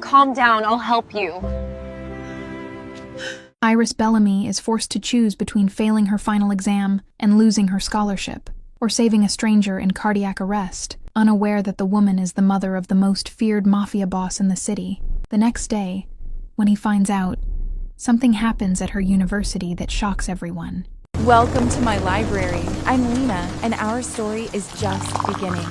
calm down, I'll help you. Iris Bellamy is forced to choose between failing her final exam and losing her scholarship, or saving a stranger in cardiac arrest, unaware that the woman is the mother of the most feared mafia boss in the city. The next day, when he finds out, something happens at her university that shocks everyone. Welcome to my library. I'm Lena, and our story is just beginning.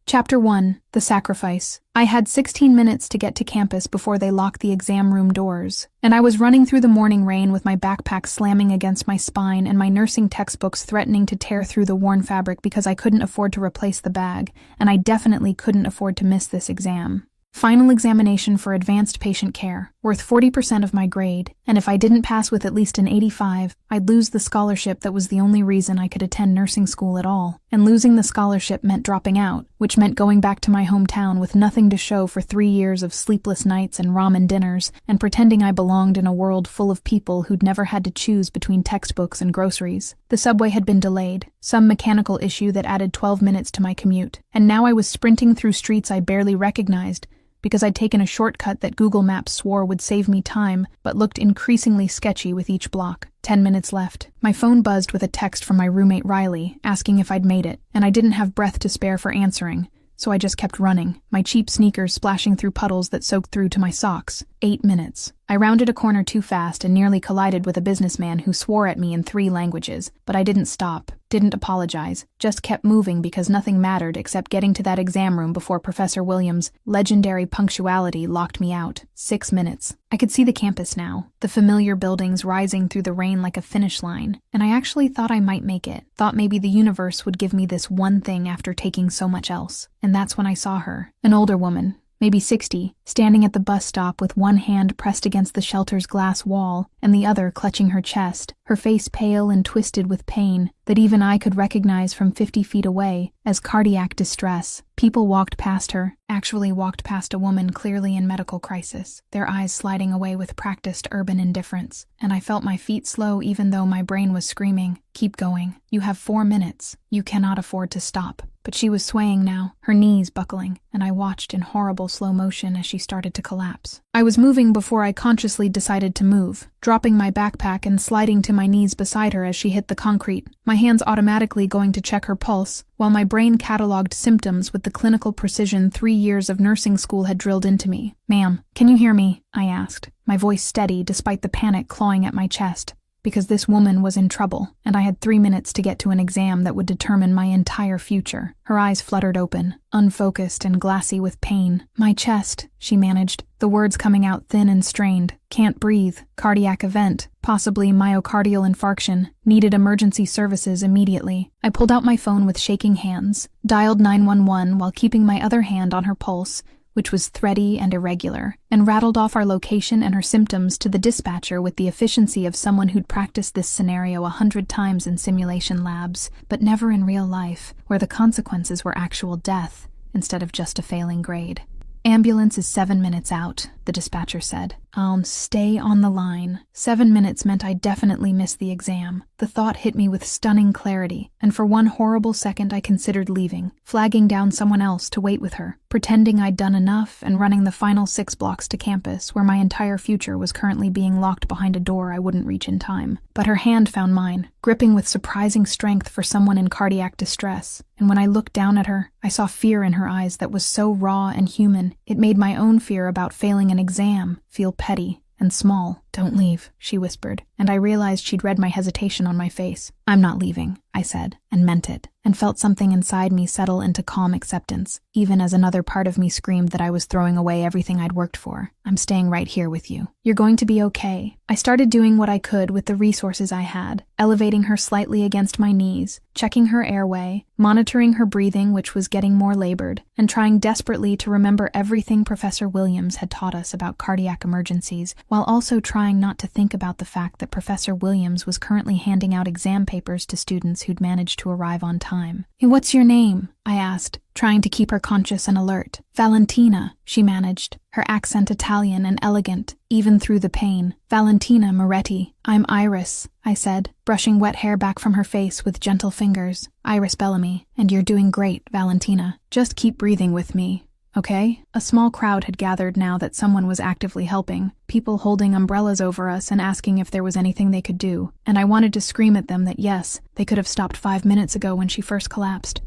Chapter 1. The Sacrifice. I had 16 minutes to get to campus before they locked the exam room doors, and I was running through the morning rain with my backpack slamming against my spine and my nursing textbooks threatening to tear through the worn fabric because I couldn't afford to replace the bag, and I definitely couldn't afford to miss this exam. Final examination for advanced patient care, worth 40% of my grade, and if I didn't pass with at least an 85, I'd lose the scholarship that was the only reason I could attend nursing school at all. And losing the scholarship meant dropping out, which meant going back to my hometown with nothing to show for 3 years of sleepless nights and ramen dinners, and pretending I belonged in a world full of people who'd never had to choose between textbooks and groceries. The subway had been delayed, some mechanical issue that added 12 minutes to my commute, and now I was sprinting through streets I barely recognized, because I'd taken a shortcut that Google Maps swore would save me time, but looked increasingly sketchy with each block. 10 minutes left. My phone buzzed with a text from my roommate Riley, asking if I'd made it, and I didn't have breath to spare for answering, so I just kept running, my cheap sneakers splashing through puddles that soaked through to my socks. 8 minutes. I rounded a corner too fast and nearly collided with a businessman who swore at me in 3 languages, but I didn't stop, didn't apologize, just kept moving because nothing mattered except getting to that exam room before Professor Williams' legendary punctuality locked me out. 6 minutes. I could see the campus now, the familiar buildings rising through the rain like a finish line, and I actually thought I might make it, thought maybe the universe would give me this one thing after taking so much else. And that's when I saw her, an older woman, maybe 60, standing at the bus stop with one hand pressed against the shelter's glass wall and the other clutching her chest, her face pale and twisted with pain that even I could recognize from 50 feet away as cardiac distress. People walked past her, actually walked past a woman clearly in medical crisis, their eyes sliding away with practiced urban indifference, and I felt my feet slow even though my brain was screaming, "Keep going. You have 4 minutes. You cannot afford to stop." But she was swaying now, her knees buckling, and I watched in horrible slow motion as she started to collapse. I was moving before I consciously decided to move, dropping my backpack and sliding to my knees beside her as she hit the concrete, my hands automatically going to check her pulse, while my brain cataloged symptoms with the clinical precision 3 years of nursing school had drilled into me. "Ma'am, can you hear me?" I asked, my voice steady despite the panic clawing at my chest. Because this woman was in trouble, and I had 3 minutes to get to an exam that would determine my entire future. Her eyes fluttered open, unfocused and glassy with pain. "My chest," she managed, the words coming out thin and strained. "Can't breathe. Cardiac event. Possibly myocardial infarction. Needed emergency services immediately." I pulled out my phone with shaking hands, dialed 911 while keeping my other hand on her pulse, which was thready and irregular, and rattled off our location and her symptoms to the dispatcher with the efficiency of someone who'd practiced this scenario 100 times in simulation labs, but never in real life, where the consequences were actual death instead of just a failing grade. "Ambulance is 7 minutes out," the dispatcher said. "I'll stay on the line." 7 minutes meant I definitely missed the exam. The thought hit me with stunning clarity, and for one horrible second I considered leaving, flagging down someone else to wait with her, pretending I'd done enough and running the final 6 blocks to campus where my entire future was currently being locked behind a door I wouldn't reach in time. But her hand found mine, gripping with surprising strength for someone in cardiac distress, and when I looked down at her, I saw fear in her eyes that was so raw and human, it made my own fear about failing an exam feel petty and small. "Don't leave," she whispered, and I realized she'd read my hesitation on my face. "I'm not leaving," I said, and meant it, and felt something inside me settle into calm acceptance, even as another part of me screamed that I was throwing away everything I'd worked for. "I'm staying right here with you. You're going to be okay." I started doing what I could with the resources I had, elevating her slightly against my knees, checking her airway, monitoring her breathing, which was getting more labored, and trying desperately to remember everything Professor Williams had taught us about cardiac emergencies, while also trying not to think about the fact that Professor Williams was currently handing out exam papers to students who'd managed to arrive on time. "Hey, what's your name?" I asked, trying to keep her conscious and alert. "Valentina," she managed, her accent Italian and elegant, even through the pain. "Valentina Moretti." "I'm Iris," I said, brushing wet hair back from her face with gentle fingers. "Iris Bellamy, and you're doing great, Valentina. Just keep breathing with me." okay? A small crowd had gathered now that someone was actively helping, people holding umbrellas over us and asking if there was anything they could do, and I wanted to scream at them that yes, they could have stopped 5 minutes ago when she first collapsed,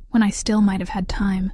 when I still might have had time.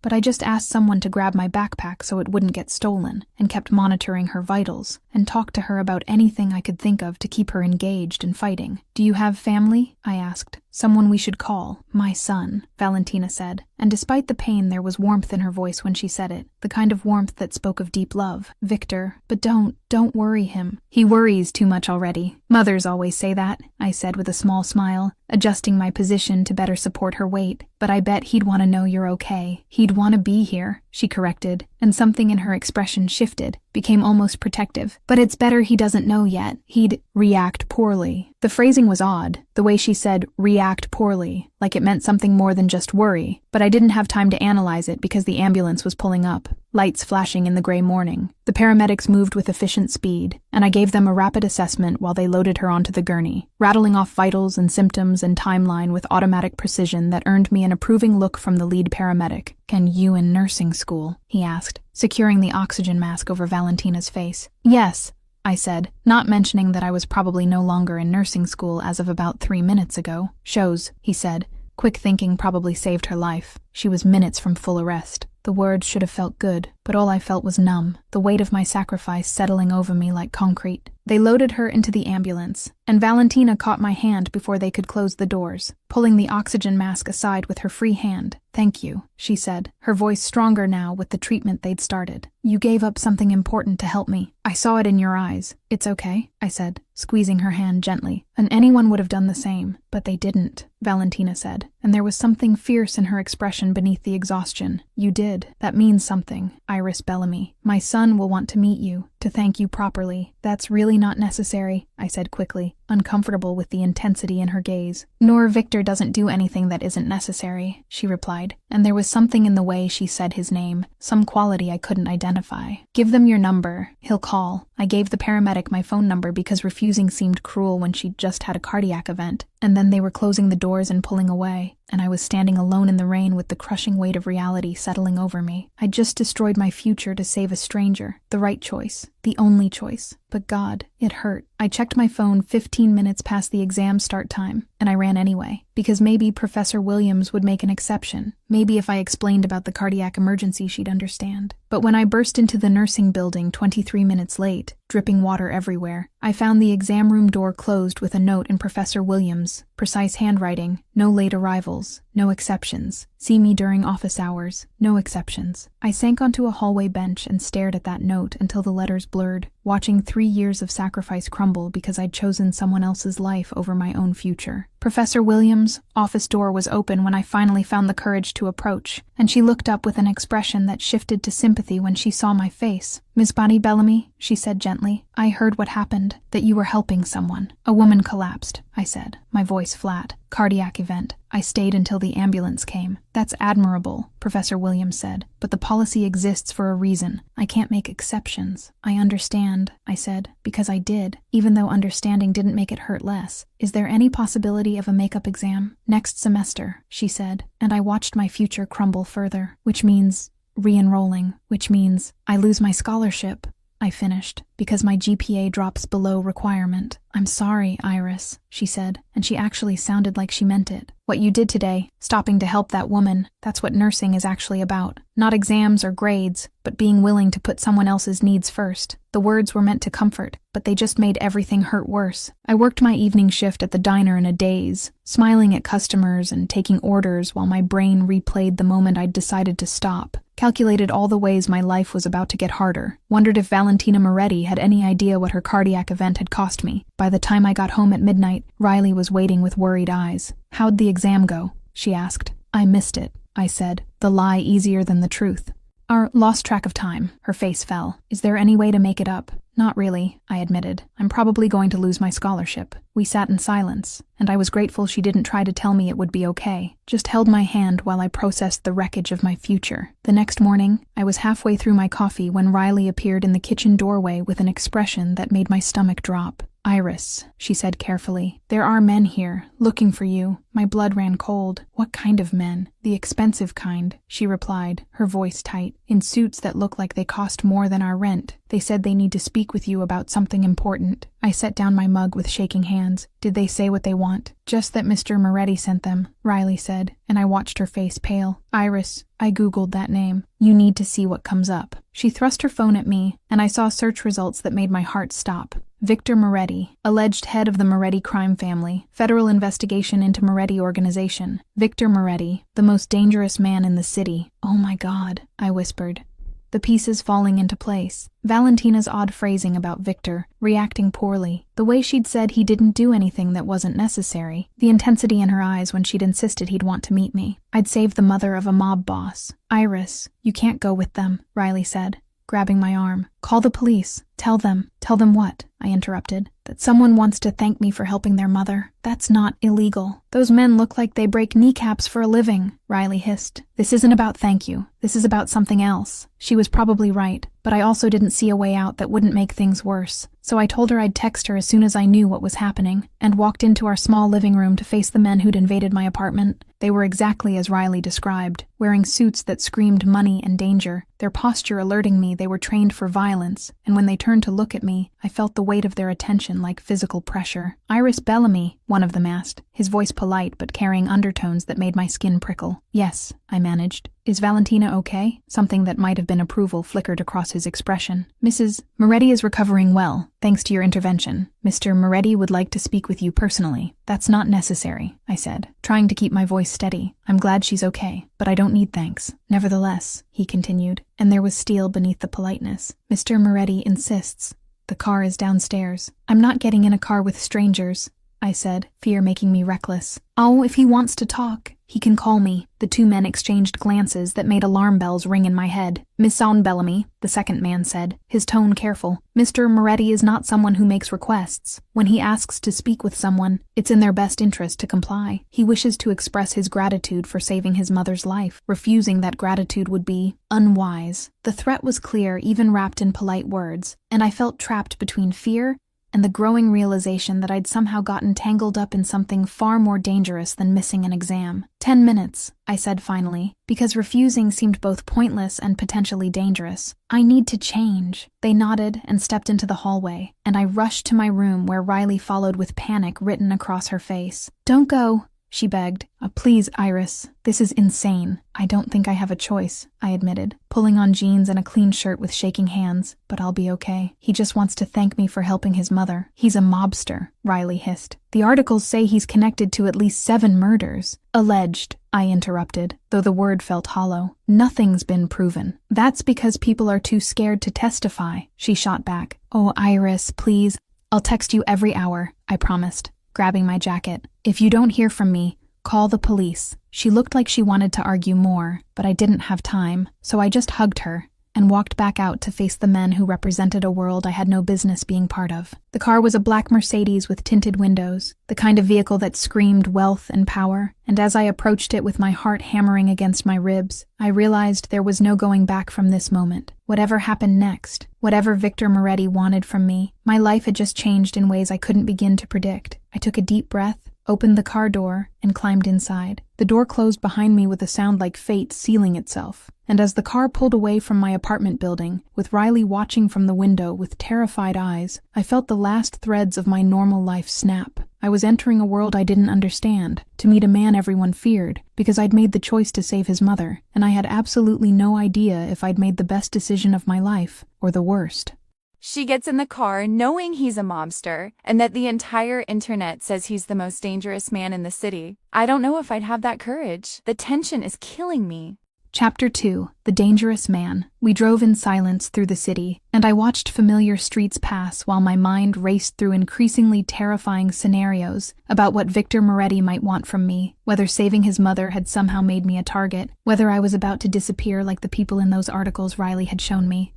But I just asked someone to grab my backpack so it wouldn't get stolen, and kept monitoring her vitals, and talked to her about anything I could think of to keep her engaged and fighting. "Do you have family?" I asked. "Someone we should call?" "My son," Valentina said, and despite the pain there was warmth in her voice when she said it, the kind of warmth that spoke of deep love. "Victor, but don't worry him. He worries too much already. Mothers always say that," I said with a small smile, adjusting my position to better support her weight. "But I bet he'd want to know you're okay. He'd want to be here," she corrected, and something in her expression shifted, became almost protective. "But it's better he doesn't know yet. He'd react poorly." The phrasing was odd, the way she said react poorly, like it meant something more than just worry, but I didn't have time to analyze it because the ambulance was pulling up, lights flashing in the gray morning. The paramedics moved with efficient speed, and I gave them a rapid assessment while they loaded her onto the gurney, rattling off vitals and symptoms and timeline with automatic precision that earned me an approving look from the lead paramedic. "Can you in nursing school?" he asked, securing the oxygen mask over Valentina's face. "Yes," I said, not mentioning that I was probably no longer in nursing school as of about 3 minutes ago. "Shows," he said. Quick thinking probably saved her life. She was minutes from full arrest. The words should have felt good, but all I felt was numb, the weight of my sacrifice settling over me like concrete. They loaded her into the ambulance, and Valentina caught my hand before they could close the doors, pulling the oxygen mask aside with her free hand. "Thank you," she said, her voice stronger now with the treatment they'd started. "You gave up something important to help me. I saw it in your eyes." "It's okay," I said, squeezing her hand gently. "And anyone would have done the same, but they didn't," Valentina said, and there was something fierce in her expression beneath the exhaustion. "You did. That means something, Iris Bellamy. My son will want to meet you, to thank you properly." "That's really not necessary," I said quickly, uncomfortable with the intensity in her gaze. "Nor Victor doesn't do anything that isn't necessary," she replied, and there was something in the way she said his name, some quality I couldn't identify. "Give them your number. He'll call." I gave the paramedic my phone number because refusing seemed cruel when she'd just had a cardiac event, and then they were closing the doors and pulling away, and I was standing alone in the rain with the crushing weight of reality settling over me. I'd just destroyed my future to save a stranger. The right choice. The only choice. But God, it hurt. I checked my phone 15 minutes past the exam start time, and I ran anyway, because maybe Professor Williams would make an exception. Maybe if I explained about the cardiac emergency she'd understand. But when I burst into the nursing building 23 minutes late, dripping water everywhere, I found the exam room door closed with a note in Professor Williams' precise handwriting: "No late arrivals, no exceptions. See me during office hours, no exceptions." I sank onto a hallway bench and stared at that note until the letters blurred, watching 3 years of sacrifice crumble because I'd chosen someone else's life over my own future. Professor Williams' office door was open when I finally found the courage to approach, and she looked up with an expression that shifted to sympathy when she saw my face. "Miss Bonnie Bellamy," she said gently, "I heard what happened, that you were helping someone. A woman collapsed," I said, my voice flat. "Cardiac event. I stayed until the ambulance came." "That's admirable," Professor Williams said, "but the policy exists for a reason. I can't make exceptions." "I understand," I said, "because I did, even though understanding didn't make it hurt less. Is there any possibility of a makeup exam?" "Next semester," she said, and I watched my future crumble further, which means re-enrolling, which means I lose my scholarship. I finished, because my GPA drops below requirement. "I'm sorry, Iris," she said, and she actually sounded like she meant it. "What you did today, stopping to help that woman, that's what nursing is actually about. Not exams or grades, but being willing to put someone else's needs first." The words were meant to comfort, but they just made everything hurt worse. I worked my evening shift at the diner in a daze, smiling at customers and taking orders while my brain replayed the moment I'd decided to stop. Calculated all the ways my life was about to get harder. Wondered if Valentina Moretti had any idea what her cardiac event had cost me. By the time I got home at midnight, Riley was waiting with worried eyes. "How'd the exam go?" she asked. "I missed it," I said, the lie easier than the truth. "Our lost track of time." Her face fell. "Is there any way to make it up?" "Not really," I admitted. "I'm probably going to lose my scholarship." We sat in silence, and I was grateful she didn't try to tell me it would be okay, just held my hand while I processed the wreckage of my future. The next morning, I was halfway through my coffee when Riley appeared in the kitchen doorway with an expression that made my stomach drop. Iris, she said carefully. There are men here, looking for you. My blood ran cold. What kind of men? The expensive kind, she replied, her voice tight. In suits that look like they cost more than our rent. They said they need to speak with you about something important. I set down my mug with shaking hands. Did they say what they want? Just that Mr. Moretti sent them, Riley said, and I watched her face pale. Iris, I googled that name. You need to see what comes up. She thrust her phone at me, and I saw search results that made my heart stop. Victor Moretti, alleged head of the Moretti crime family, federal investigation into Moretti organization. Victor Moretti, the most dangerous man in the city. Oh my God, I whispered. The pieces falling into place. Valentina's odd phrasing about Victor, reacting poorly. The way she'd said he didn't do anything that wasn't necessary. The intensity in her eyes when she'd insisted he'd want to meet me. I'd saved the mother of a mob boss. Iris, you can't go with them, Riley said, grabbing my arm. Call the police. Tell them. Tell them what? I interrupted. That someone wants to thank me for helping their mother. That's not illegal. Those men look like they break kneecaps for a living, Riley hissed. This isn't about thank you. This is about something else. She was probably right, but I also didn't see a way out that wouldn't make things worse. So I told her I'd text her as soon as I knew what was happening, and walked into our small living room to face the men who'd invaded my apartment. They were exactly as Riley described, wearing suits that screamed money and danger, their posture alerting me they were trained for violence, and when they turned to look at me, I felt the weight of their attention like physical pressure. Iris Bellamy, one of them asked, his voice polite but carrying undertones that made my skin prickle. Yes, I managed. Is Valentina okay? Something that might have been approval flickered across his expression. Mrs. Moretti is recovering well, thanks to your intervention. Mr. Moretti would like to speak with you personally. That's not necessary, I said, trying to keep my voice steady. I'm glad she's okay, but I don't need thanks. Nevertheless, he continued, and there was steel beneath the politeness. Mr. Moretti insists. The car is downstairs. I'm not getting in a car with strangers, I said, fear making me reckless. Oh, if he wants to talk, he can call me. The two men exchanged glances that made alarm bells ring in my head. Miss Bellamy, the second man said, his tone careful. Mr. Moretti is not someone who makes requests. When he asks to speak with someone, it's in their best interest to comply. He wishes to express his gratitude for saving his mother's life. Refusing that gratitude would be unwise. The threat was clear, even wrapped in polite words, and I felt trapped between fear and the growing realization that I'd somehow gotten tangled up in something far more dangerous than missing an exam. 10 minutes, I said finally, because refusing seemed both pointless and potentially dangerous. I need to change. They nodded and stepped into the hallway, and I rushed to my room where Riley followed with panic written across her face. Don't go, she begged. Please, Iris. This is insane. I don't think I have a choice, I admitted, pulling on jeans and a clean shirt with shaking hands, but I'll be okay. He just wants to thank me for helping his mother. He's a mobster, Riley hissed. The articles say he's connected to at least 7 murders. Alleged, I interrupted, though the word felt hollow. Nothing's been proven. That's because people are too scared to testify, she shot back. Oh, Iris, please. I'll text you every hour, I promised, grabbing my jacket. If you don't hear from me, call the police. She looked like she wanted to argue more, but I didn't have time, so I just hugged her and walked back out to face the men who represented a world I had no business being part of. The car was a black Mercedes with tinted windows, the kind of vehicle that screamed wealth and power, and as I approached it with my heart hammering against my ribs, I realized there was no going back from this moment. Whatever happened next, whatever Victor Moretti wanted from me, my life had just changed in ways I couldn't begin to predict. I took a deep breath, opened the car door, and climbed inside. The door closed behind me with a sound like fate sealing itself. And as the car pulled away from my apartment building, with Riley watching from the window with terrified eyes, I felt the last threads of my normal life snap. I was entering a world I didn't understand, to meet a man everyone feared, because I'd made the choice to save his mother, and I had absolutely no idea if I'd made the best decision of my life, or the worst. She gets in the car knowing he's a mobster and that the entire internet says he's the most dangerous man in the city. I don't know if I'd have that courage. The tension is killing me. Chapter 2. The Dangerous Man. We drove in silence through the city, and I watched familiar streets pass while my mind raced through increasingly terrifying scenarios about what Victor Moretti might want from me, whether saving his mother had somehow made me a target, whether I was about to disappear like the people in those articles Riley had shown me.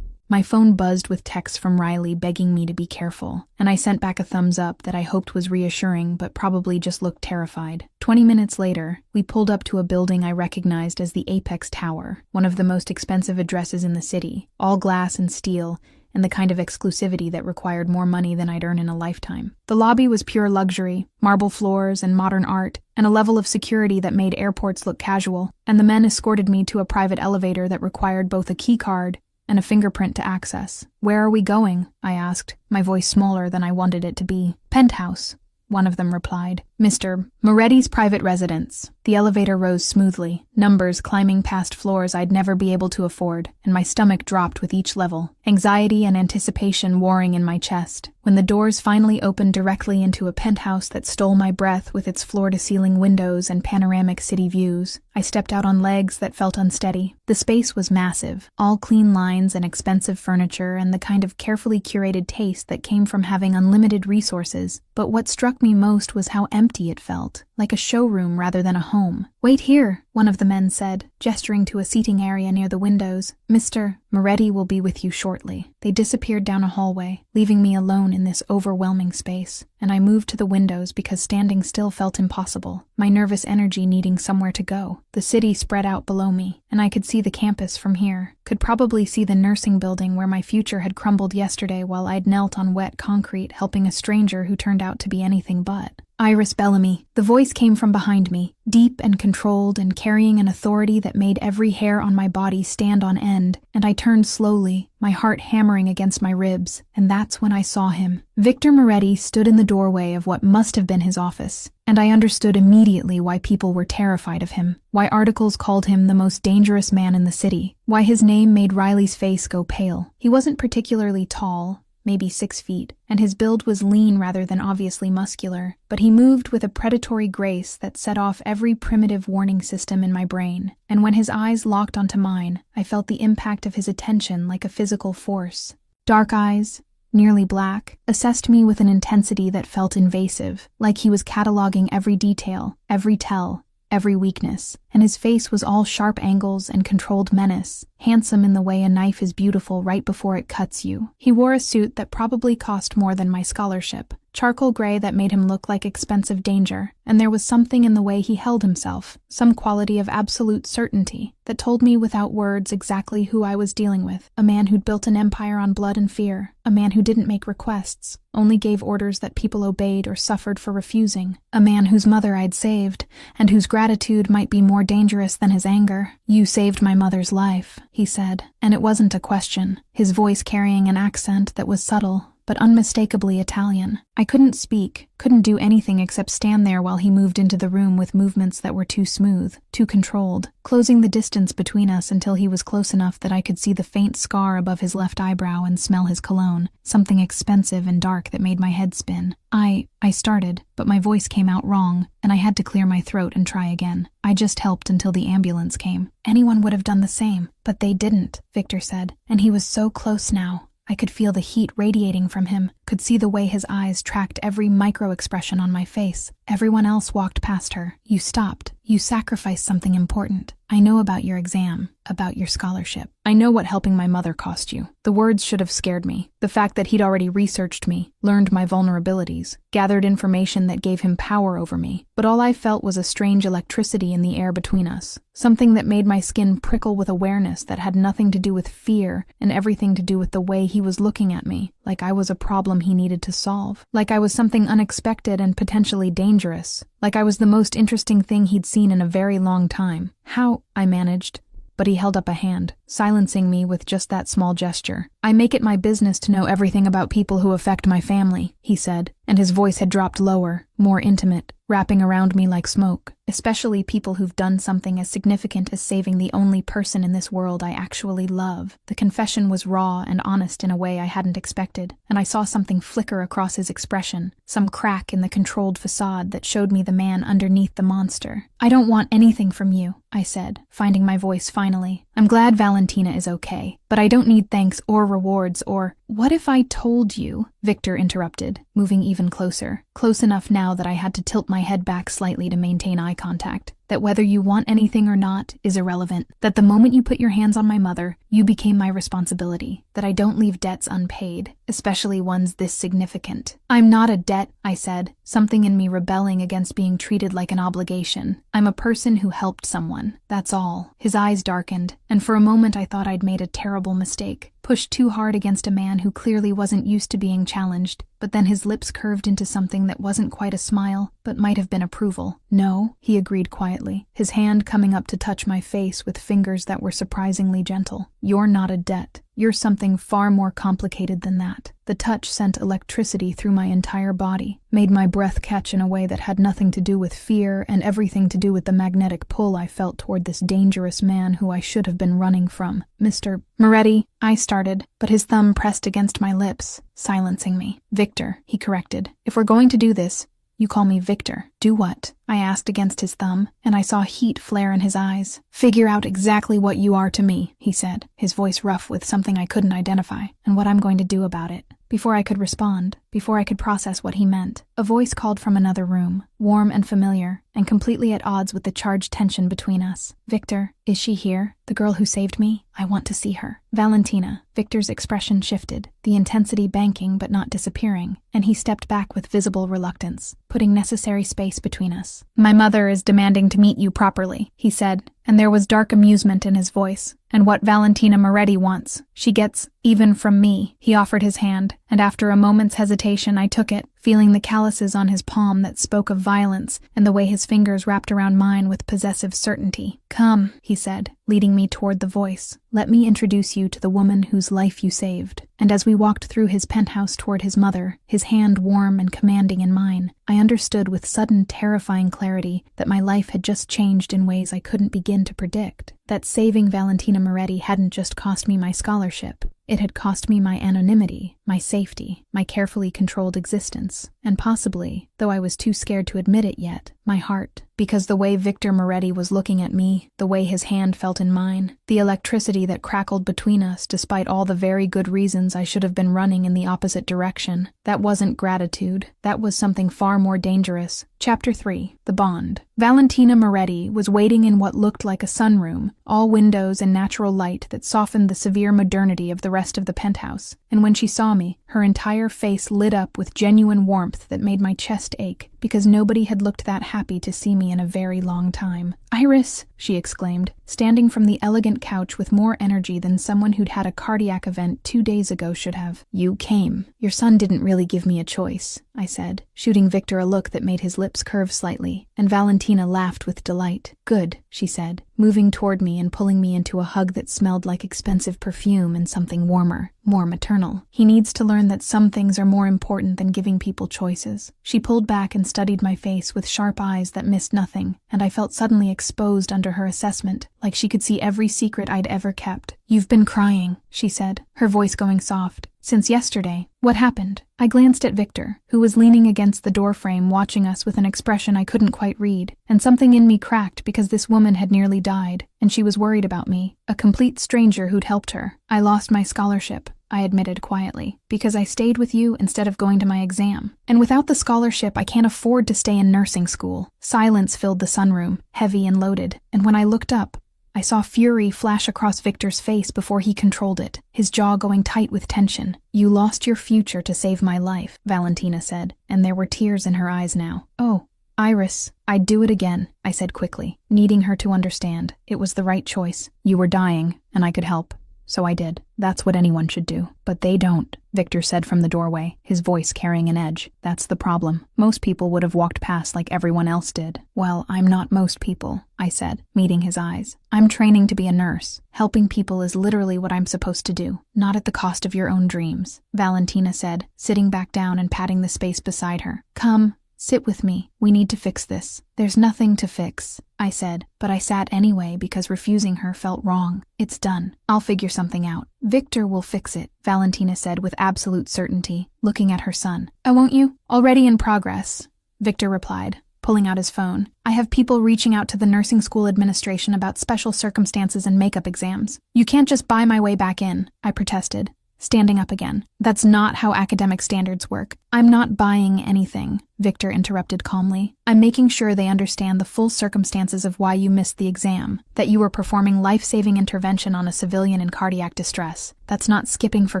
My phone buzzed with texts from Riley begging me to be careful, and I sent back a thumbs up that I hoped was reassuring but probably just looked terrified. 20 minutes later, we pulled up to a building I recognized as the Apex Tower, one of the most expensive addresses in the city, all glass and steel, and the kind of exclusivity that required more money than I'd earn in a lifetime. The lobby was pure luxury, marble floors and modern art, and a level of security that made airports look casual, and the men escorted me to a private elevator that required both a key card and a fingerprint to access. "Where are we going?" I asked, my voice smaller than I wanted it to be. "Penthouse," one of them replied. "Mr. Moretti's private residence." The elevator rose smoothly, numbers climbing past floors I'd never be able to afford, and my stomach dropped with each level, anxiety and anticipation warring in my chest. When the doors finally opened directly into a penthouse that stole my breath with its floor-to-ceiling windows and panoramic city views, I stepped out on legs that felt unsteady. The space was massive, all clean lines and expensive furniture and the kind of carefully curated taste that came from having unlimited resources. But what struck me most was how empty it felt, like a showroom rather than a home. "Wait here," one of the men said, gesturing to a seating area near the windows. "Mr. Moretti will be with you shortly." They disappeared down a hallway, leaving me alone in this overwhelming space, and I moved to the windows because standing still felt impossible, my nervous energy needing somewhere to go. The city spread out below me, and I could see the campus from here, could probably see the nursing building where my future had crumbled yesterday while I'd knelt on wet concrete helping a stranger who turned out to be anything but. "Iris Bellamy." The voice came from behind me, deep and controlled and carrying an authority that made every hair on my body stand on end, and I turned slowly, my heart hammering against my ribs, and that's when I saw him. Victor Moretti stood in the doorway of what must have been his office, and I understood immediately why people were terrified of him, why articles called him the most dangerous man in the city, why his name made Riley's face go pale. He wasn't particularly tall, maybe 6 feet, and his build was lean rather than obviously muscular, but he moved with a predatory grace that set off every primitive warning system in my brain, and when his eyes locked onto mine, I felt the impact of his attention like a physical force. Dark eyes, nearly black, assessed me with an intensity that felt invasive, like he was cataloging every detail, every tell, every weakness, and his face was all sharp angles and controlled menace, handsome in the way a knife is beautiful right before it cuts you. He wore a suit that probably cost more than my scholarship, charcoal gray that made him look like expensive danger, and there was something in the way he held himself, some quality of absolute certainty, that told me without words exactly who I was dealing with, a man who'd built an empire on blood and fear, a man who didn't make requests, only gave orders that people obeyed or suffered for refusing, a man whose mother I'd saved, and whose gratitude might be more dangerous than his anger. "You saved my mother's life," he said, and it wasn't a question, his voice carrying an accent that was subtle, but unmistakably Italian. I couldn't speak, couldn't do anything except stand there while he moved into the room with movements that were too smooth, too controlled, closing the distance between us until he was close enough that I could see the faint scar above his left eyebrow and smell his cologne, something expensive and dark that made my head spin. I started, but my voice came out wrong, and I had to clear my throat and try again. "I just helped until the ambulance came." "Anyone would have done the same, but they didn't," Victor said, and he was so close now. I could feel the heat radiating from him, could see the way his eyes tracked every micro-expression on my face. "Everyone else walked past her. You stopped. You sacrificed something important. I know about your exam, about your scholarship. I know what helping my mother cost you." The words should have scared me. The fact that he'd already researched me, learned my vulnerabilities, gathered information that gave him power over me. But all I felt was a strange electricity in the air between us, something that made my skin prickle with awareness that had nothing to do with fear and everything to do with the way he was looking at me, like I was a problem he needed to solve, like I was something unexpected and potentially dangerous, like I was the most interesting thing he'd seen in a very long time. "How?" I managed. But he held up a hand, silencing me with just that small gesture. "I make it my business to know everything about people who affect my family," he said, and his voice had dropped lower, more intimate, wrapping around me like smoke. "Especially people who've done something as significant as saving the only person in this world I actually love." The confession was raw and honest in a way I hadn't expected, and I saw something flicker across his expression, some crack in the controlled facade that showed me the man underneath the monster. "I don't want anything from you," I said, finding my voice finally. "I'm glad Valentina is okay, but I don't need thanks or rewards or—" "What if I told you?" Victor interrupted, moving even closer, close enough now that I had to tilt my head back slightly to maintain eye contact, "that whether you want anything or not is irrelevant, that the moment you put your hands on my mother, you became my responsibility, that I don't leave debts unpaid, especially ones this significant." "I'm not a debt," I said, something in me rebelling against being treated like an obligation. "I'm a person who helped someone, that's all." His eyes darkened, and for a moment I thought I'd made a terrible mistake. pushed too hard against a man who clearly wasn't used to being challenged, but then his lips curved into something that wasn't quite a smile, but might have been approval. "No," he agreed quietly, his hand coming up to touch my face with fingers that were surprisingly gentle. "You're not a debt. You're something far more complicated than that." The touch sent electricity through my entire body, made my breath catch in a way that had nothing to do with fear and everything to do with the magnetic pull I felt toward this dangerous man who I should have been running from. "Mr. Moretti," I started, but his thumb pressed against my lips, silencing me. "Victor," he corrected. "If we're going to do this, you call me Victor." "Do what?" I asked against his thumb, and I saw heat flare in his eyes. "Figure out exactly what you are to me," he said, his voice rough with something I couldn't identify, "and what I'm going to do about it." Before I could respond, before I could process what he meant, a voice called from another room, warm and familiar, and completely at odds with the charged tension between us. "Victor, is she here? The girl who saved me? I want to see her." "Valentina." Victor's expression shifted, the intensity banking but not disappearing, and he stepped back with visible reluctance, putting necessary space between us. "My mother is demanding to meet you properly," he said, and there was dark amusement in his voice. "And what Valentina Moretti wants, she gets, even from me." He offered his hand, and after a moment's hesitation I took it, feeling the calluses on his palm that spoke of violence and the way his fingers wrapped around mine with possessive certainty. "Come," he said, leading me toward the voice. "Let me introduce you to the woman whose life you saved." And as we walked through his penthouse toward his mother, his hand warm and commanding in mine, I understood with sudden terrifying clarity that my life had just changed in ways I couldn't begin to predict. That saving Valentina Moretti hadn't just cost me my scholarship. It had cost me my anonymity, my safety, my carefully controlled existence, and possibly, though I was too scared to admit it yet, my heart. Because the way Victor Moretti was looking at me, the way his hand felt in mine, the electricity that crackled between us despite all the very good reasons I should have been running in the opposite direction, that wasn't gratitude, that was something far more dangerous. Chapter 3. The Bond. Valentina Moretti was waiting in what looked like a sunroom, all windows and natural light that softened the severe modernity of the rest of the penthouse, and when she saw me, her entire face lit up with genuine warmth that made my chest ache, because nobody had looked that happy to see me in a very long time. "Iris," she exclaimed, standing from the elegant couch with more energy than someone who'd had a cardiac event 2 days ago should have. "You came. Your son didn't really give me a choice," I said, shooting Victor a look that made his lips curve slightly, and Valentina laughed with delight. "Good," she said, moving toward me and pulling me into a hug that smelled like expensive perfume and something warmer, more maternal. "He needs to learn that some things are more important than giving people choices." She pulled back and studied my face with sharp eyes that missed nothing, and I felt suddenly exposed under her assessment, like she could see every secret I'd ever kept. "You've been crying," she said, her voice going soft. "Since yesterday. What happened?" I glanced at Victor, who was leaning against the doorframe watching us with an expression I couldn't quite read, and something in me cracked because this woman had nearly died, and she was worried about me, a complete stranger who'd helped her. "I lost my scholarship," I admitted quietly, "because I stayed with you instead of going to my exam. And without the scholarship, I can't afford to stay in nursing school." Silence filled the sunroom, heavy and loaded, and when I looked up, I saw fury flash across Victor's face before he controlled it, his jaw going tight with tension. "You lost your future to save my life," Valentina said, and there were tears in her eyes now. "Oh, Iris, I'd do it again," I said quickly, needing her to understand. It was the right choice. You were dying, and I could help. So I did. That's what anyone should do. "But they don't," Victor said from the doorway, his voice carrying an edge. "That's the problem. Most people would have walked past like everyone else did." "Well, I'm not most people," I said, meeting his eyes. "I'm training to be a nurse. Helping people is literally what I'm supposed to do, not at the cost of your own dreams," Valentina said, sitting back down and patting the space beside her. "Come. Sit with me. We need to fix this." "There's nothing to fix," I said, but I sat anyway because refusing her felt wrong. "It's done. I'll figure something out." "Victor will fix it," Valentina said with absolute certainty, looking at her son. "Oh, won't you?" "Already in progress," Victor replied, pulling out his phone. "I have people reaching out to the nursing school administration about special circumstances and makeup exams. You can't just buy my way back in," I protested, standing up again. "That's not how academic standards work." "I'm not buying anything," Victor interrupted calmly. "I'm making sure they understand the full circumstances of why you missed the exam, that you were performing life-saving intervention on a civilian in cardiac distress. That's not skipping for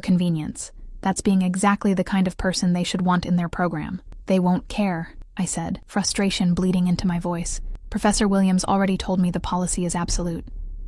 convenience. That's being exactly the kind of person they should want in their program." "They won't care," I said, frustration bleeding into my voice. "Professor Williams already told me the policy is absolute.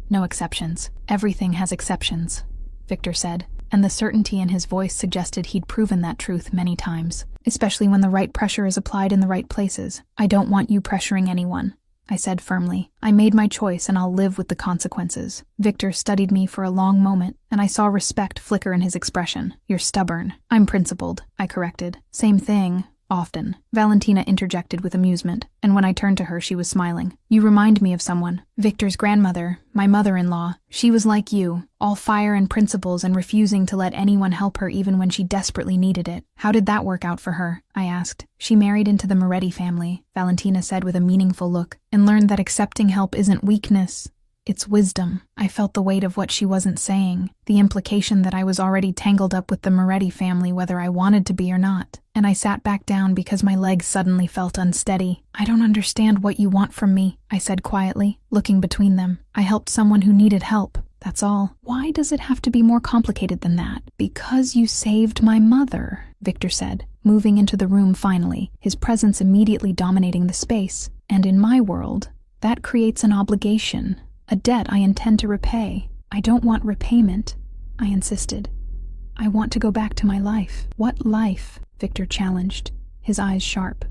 No exceptions. Everything has exceptions," Victor said, and the certainty in his voice suggested he'd proven that truth many times, especially when the right pressure is applied in the right places. "I don't want you pressuring anyone," I said firmly. "I made my choice and I'll live with the consequences." Victor studied me for a long moment, and I saw respect flicker in his expression. "You're stubborn." "I'm principled," I corrected. "Same thing. Often," Valentina interjected with amusement, and when I turned to her she was smiling. "You remind me of someone. Victor's grandmother, my mother-in-law. She was like you, all fire and principles and refusing to let anyone help her even when she desperately needed it." "How did that work out for her?" I asked. "She married into the Moretti family," Valentina said with a meaningful look, "and learned that accepting help isn't weakness. It's wisdom." I felt the weight of what she wasn't saying, the implication that I was already tangled up with the Moretti family whether I wanted to be or not, and I sat back down because my legs suddenly felt unsteady. "I don't understand what you want from me," I said quietly, looking between them. "I helped someone who needed help. That's all." "Why does it have to be more complicated than that?" "Because you saved my mother," Victor said, moving into the room finally, his presence immediately dominating the space. "And in my world, that creates an obligation. A debt I intend to repay." "I don't want repayment," I insisted. "I want to go back to my life." "What life?" Victor challenged, his eyes sharp.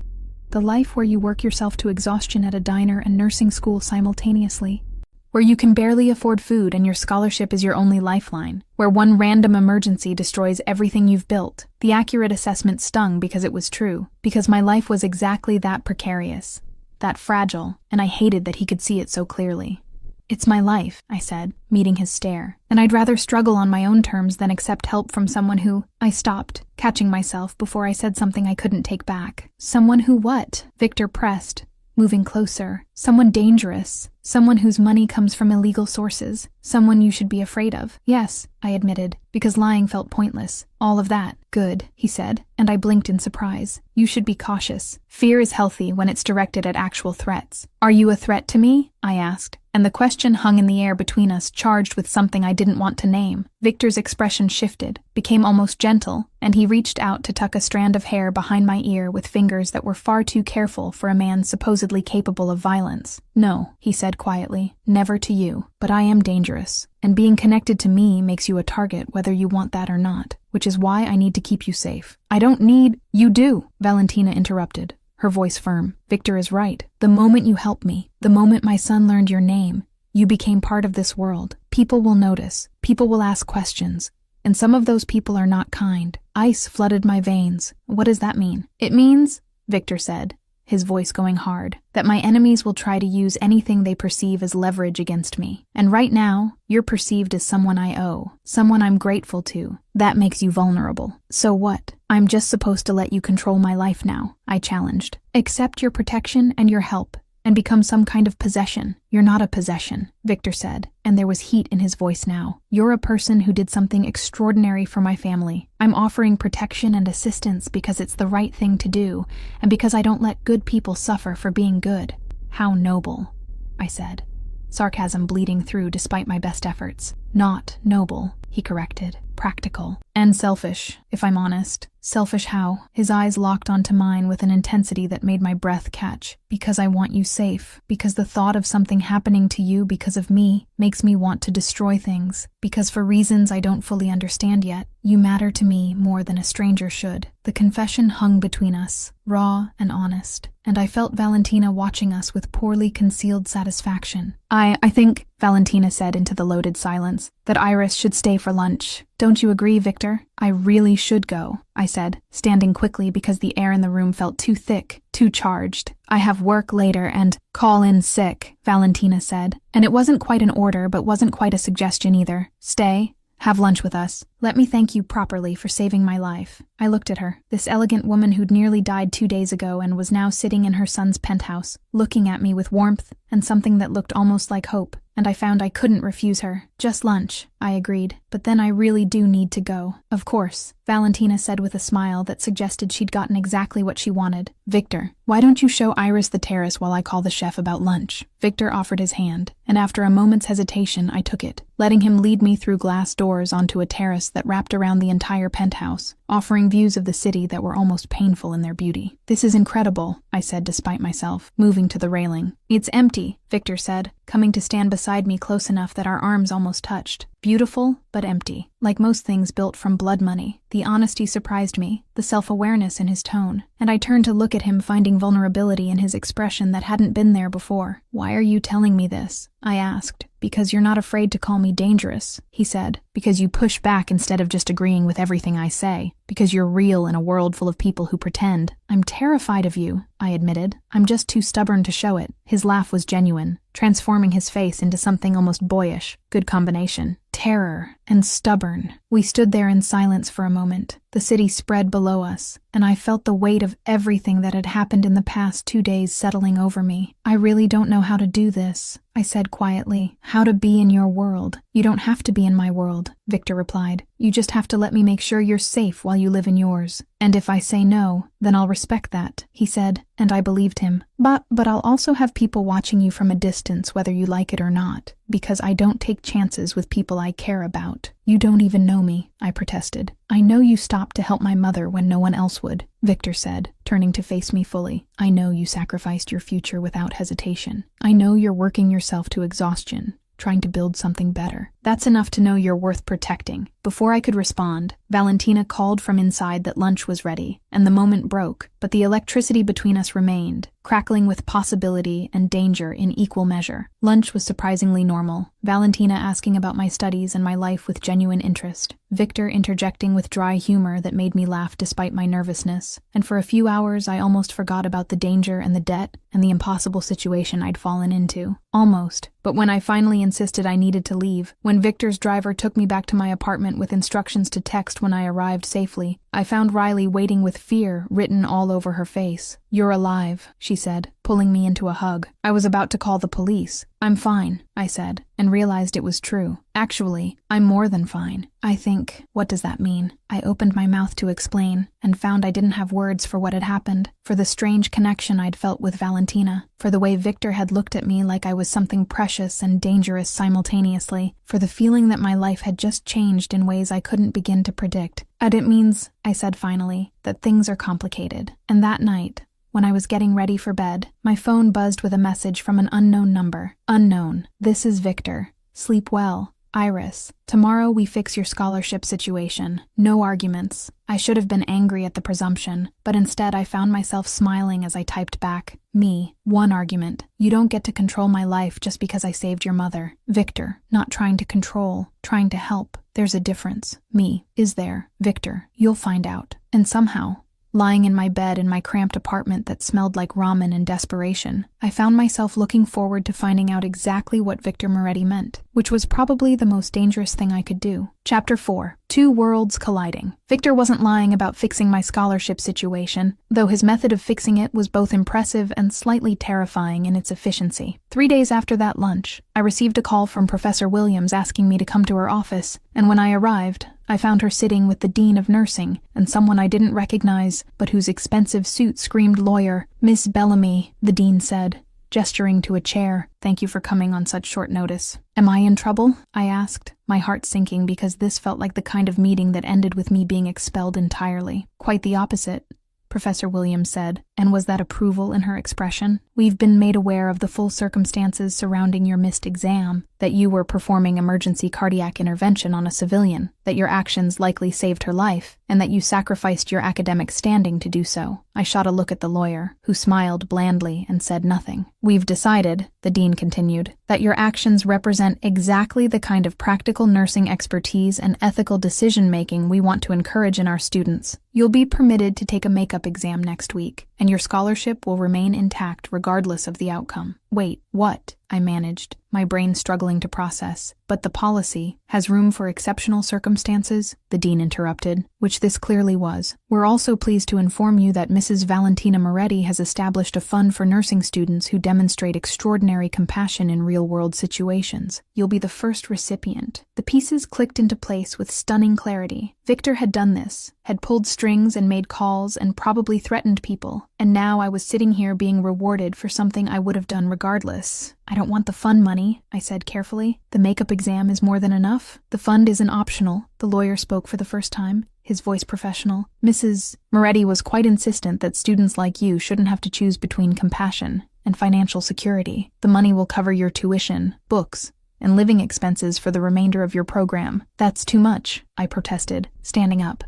"The life where you work yourself to exhaustion at a diner and nursing school simultaneously. Where you can barely afford food and your scholarship is your only lifeline. Where one random emergency destroys everything you've built." The accurate assessment stung because it was true, because my life was exactly that precarious, that fragile, and I hated that he could see it so clearly. "It's my life," I said, meeting his stare, "and I'd rather struggle on my own terms than accept help from someone who—" I stopped, catching myself before I said something I couldn't take back. "Someone who what?" Victor pressed, moving closer. "Someone dangerous. Someone whose money comes from illegal sources. Someone you should be afraid of." "Yes," I admitted, because lying felt pointless. "All of that." "Good," he said, and I blinked in surprise. "You should be cautious. Fear is healthy when it's directed at actual threats." "Are you a threat to me?" I asked, and the question hung in the air between us, charged with something I didn't want to name. Victor's expression shifted, became almost gentle, and he reached out to tuck a strand of hair behind my ear with fingers that were far too careful for a man supposedly capable of violence. "No," he said quietly, "never to you, but I am dangerous, and being connected to me makes you a target whether you want that or not, which is why I need to keep you safe." "I don't need—" "You do," Valentina interrupted, her voice firm. "Victor is right. The moment you helped me, the moment my son learned your name, you became part of this world. People will notice, people will ask questions, and some of those people are not kind." Ice flooded my veins. "What does that mean?" "It means," Victor said, his voice going hard, "that my enemies will try to use anything they perceive as leverage against me. And right now, you're perceived as someone I owe, someone I'm grateful to. That makes you vulnerable. So what? I'm just supposed to let you control my life now," I challenged. "Accept your protection and your help, and become some kind of possession." "You're not a possession," Victor said, and there was heat in his voice now. "You're a person who did something extraordinary for my family. I'm offering protection and assistance because it's the right thing to do, and because I don't let good people suffer for being good." "How noble," I said, sarcasm bleeding through despite my best efforts. "Not noble," he corrected. "Practical. And selfish, if I'm honest." "Selfish how?" His eyes locked onto mine with an intensity that made my breath catch. "Because I want you safe. Because the thought of something happening to you because of me makes me want to destroy things. Because for reasons I don't fully understand yet, you matter to me more than a stranger should." The confession hung between us, raw and honest, and I felt Valentina watching us with poorly concealed satisfaction. I think," Valentina said into the loaded silence, "that Iris should stay for lunch. Don't you agree, Victor?" "I really should go," I said, standing quickly because the air in the room felt too thick, too charged. "I have work later and—" "Call in sick," Valentina said, and it wasn't quite an order but wasn't quite a suggestion either. "Stay. Have lunch with us. Let me thank you properly for saving my life." I looked at her, this elegant woman who'd nearly died 2 days ago and was now sitting in her son's penthouse, looking at me with warmth and something that looked almost like hope, and I found I couldn't refuse her. "Just lunch," I agreed, "but then I really do need to go." "Of course," Valentina said with a smile that suggested she'd gotten exactly what she wanted. "Victor, why don't you show Iris the terrace while I call the chef about lunch?" Victor offered his hand, and after a moment's hesitation I took it, letting him lead me through glass doors onto a terrace that wrapped around the entire penthouse, offering views of the city that were almost painful in their beauty. "This is incredible," I said despite myself, moving to the railing. It's empty, Victor said, coming to stand beside me close enough that our arms almost touched. Beautiful, but empty. Like most things built from blood money. The honesty surprised me, the self-awareness in his tone, and I turned to look at him, finding vulnerability in his expression that hadn't been there before. Why are you telling me this? I asked. Because you're not afraid to call me dangerous, he said. Because you push back instead of just agreeing with everything I say. Because you're real in a world full of people who pretend. I'm terrified of you, I admitted. I'm just too stubborn to show it. His laugh was genuine, transforming his face into something almost boyish. Good combination. Terror and stubborn. We stood there in silence for a moment. The city spread below us, and I felt the weight of everything that had happened in the past 2 days settling over me. I really don't know how to do this, I said quietly. How to be in your world. You don't have to be in my world, Victor replied. You just have to let me make sure you're safe while you live in yours. And if I say no, then I'll respect that, he said, and I believed him. But I'll also have people watching you from a distance whether you like it or not, because I don't take chances with people I care about. You don't even know me, I protested. I know you stopped to help my mother when no one else would, Victor said, turning to face me fully. I know you sacrificed your future without hesitation. I know you're working yourself to exhaustion, trying to build something better. That's enough to know you're worth protecting. Before I could respond, Valentina called from inside that lunch was ready, and the moment broke, but the electricity between us remained, crackling with possibility and danger in equal measure. Lunch was surprisingly normal, Valentina asking about my studies and my life with genuine interest, Victor interjecting with dry humor that made me laugh despite my nervousness, and for a few hours I almost forgot about the danger and the debt and the impossible situation I'd fallen into. Almost. But when I finally insisted I needed to leave, when Victor's driver took me back to my apartment with instructions to text when I arrived safely, I found Riley waiting with fear written all over her face. You're alive, she said, pulling me into a hug. I was about to call the police. I'm fine, I said, and realized it was true. Actually, I'm more than fine. I think, what does that mean? I opened my mouth to explain, and found I didn't have words for what had happened, for the strange connection I'd felt with Valentina, for the way Victor had looked at me like I was something precious and dangerous simultaneously, for the feeling that my life had just changed in ways I couldn't begin to predict. It means, I said finally, that things are complicated. And that night, when I was getting ready for bed, my phone buzzed with a message from an unknown number. Unknown. This is Victor. Sleep well. Iris. Tomorrow we fix your scholarship situation. No arguments. I should have been angry at the presumption, but instead I found myself smiling as I typed back. Me. One argument. You don't get to control my life just because I saved your mother. Victor. Not trying to control. Trying to help. There's a difference. Me. Is there? Victor. You'll find out. And somehow, lying in my bed in my cramped apartment that smelled like ramen and desperation, I found myself looking forward to finding out exactly what Victor Moretti meant, which was probably the most dangerous thing I could do. Chapter 4. Two worlds colliding. Victor wasn't lying about fixing my scholarship situation, though his method of fixing it was both impressive and slightly terrifying in its efficiency. 3 days after that lunch, I received a call from Professor Williams asking me to come to her office, and when I arrived, I found her sitting with the Dean of Nursing and someone I didn't recognize, but whose expensive suit screamed lawyer. Miss Bellamy, the Dean said, gesturing to a chair. Thank you for coming on such short notice. Am I in trouble? I asked, my heart sinking because this felt like the kind of meeting that ended with me being expelled entirely. Quite the opposite, Professor Williams said, and was that approval in her expression? We've been made aware of the full circumstances surrounding your missed exam, that you were performing emergency cardiac intervention on a civilian, that your actions likely saved her life, and that you sacrificed your academic standing to do so. I shot a look at the lawyer, who smiled blandly and said nothing. We've decided, the dean continued, that your actions represent exactly the kind of practical nursing expertise and ethical decision-making we want to encourage in our students. You'll be permitted to take a makeup exam next week, and your scholarship will remain intact regardless of the outcome. Wait, what? I managed, my brain struggling to process. But the policy has room for exceptional circumstances, the dean interrupted, which this clearly was. We're also pleased to inform you that Mrs. Valentina Moretti has established a fund for nursing students who demonstrate extraordinary compassion in real-world situations. You'll be the first recipient. The pieces clicked into place with stunning clarity. Victor had done this, had pulled strings and made calls and probably threatened people, and now I was sitting here being rewarded for something I would have done regardless. I don't want the fund money, I said carefully. The makeup exam is more than enough. The fund isn't optional. The lawyer spoke for the first time, his voice professional. Mrs. Moretti was quite insistent that students like you shouldn't have to choose between compassion and financial security. The money will cover your tuition, books, and living expenses for the remainder of your program. That's too much, I protested, standing up.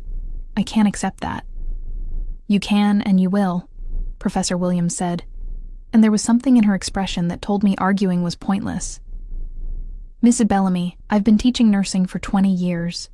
I can't accept that. You can and you will, Professor Williams said, and there was something in her expression that told me arguing was pointless. Mrs. Bellamy, I've been teaching nursing for 20 years.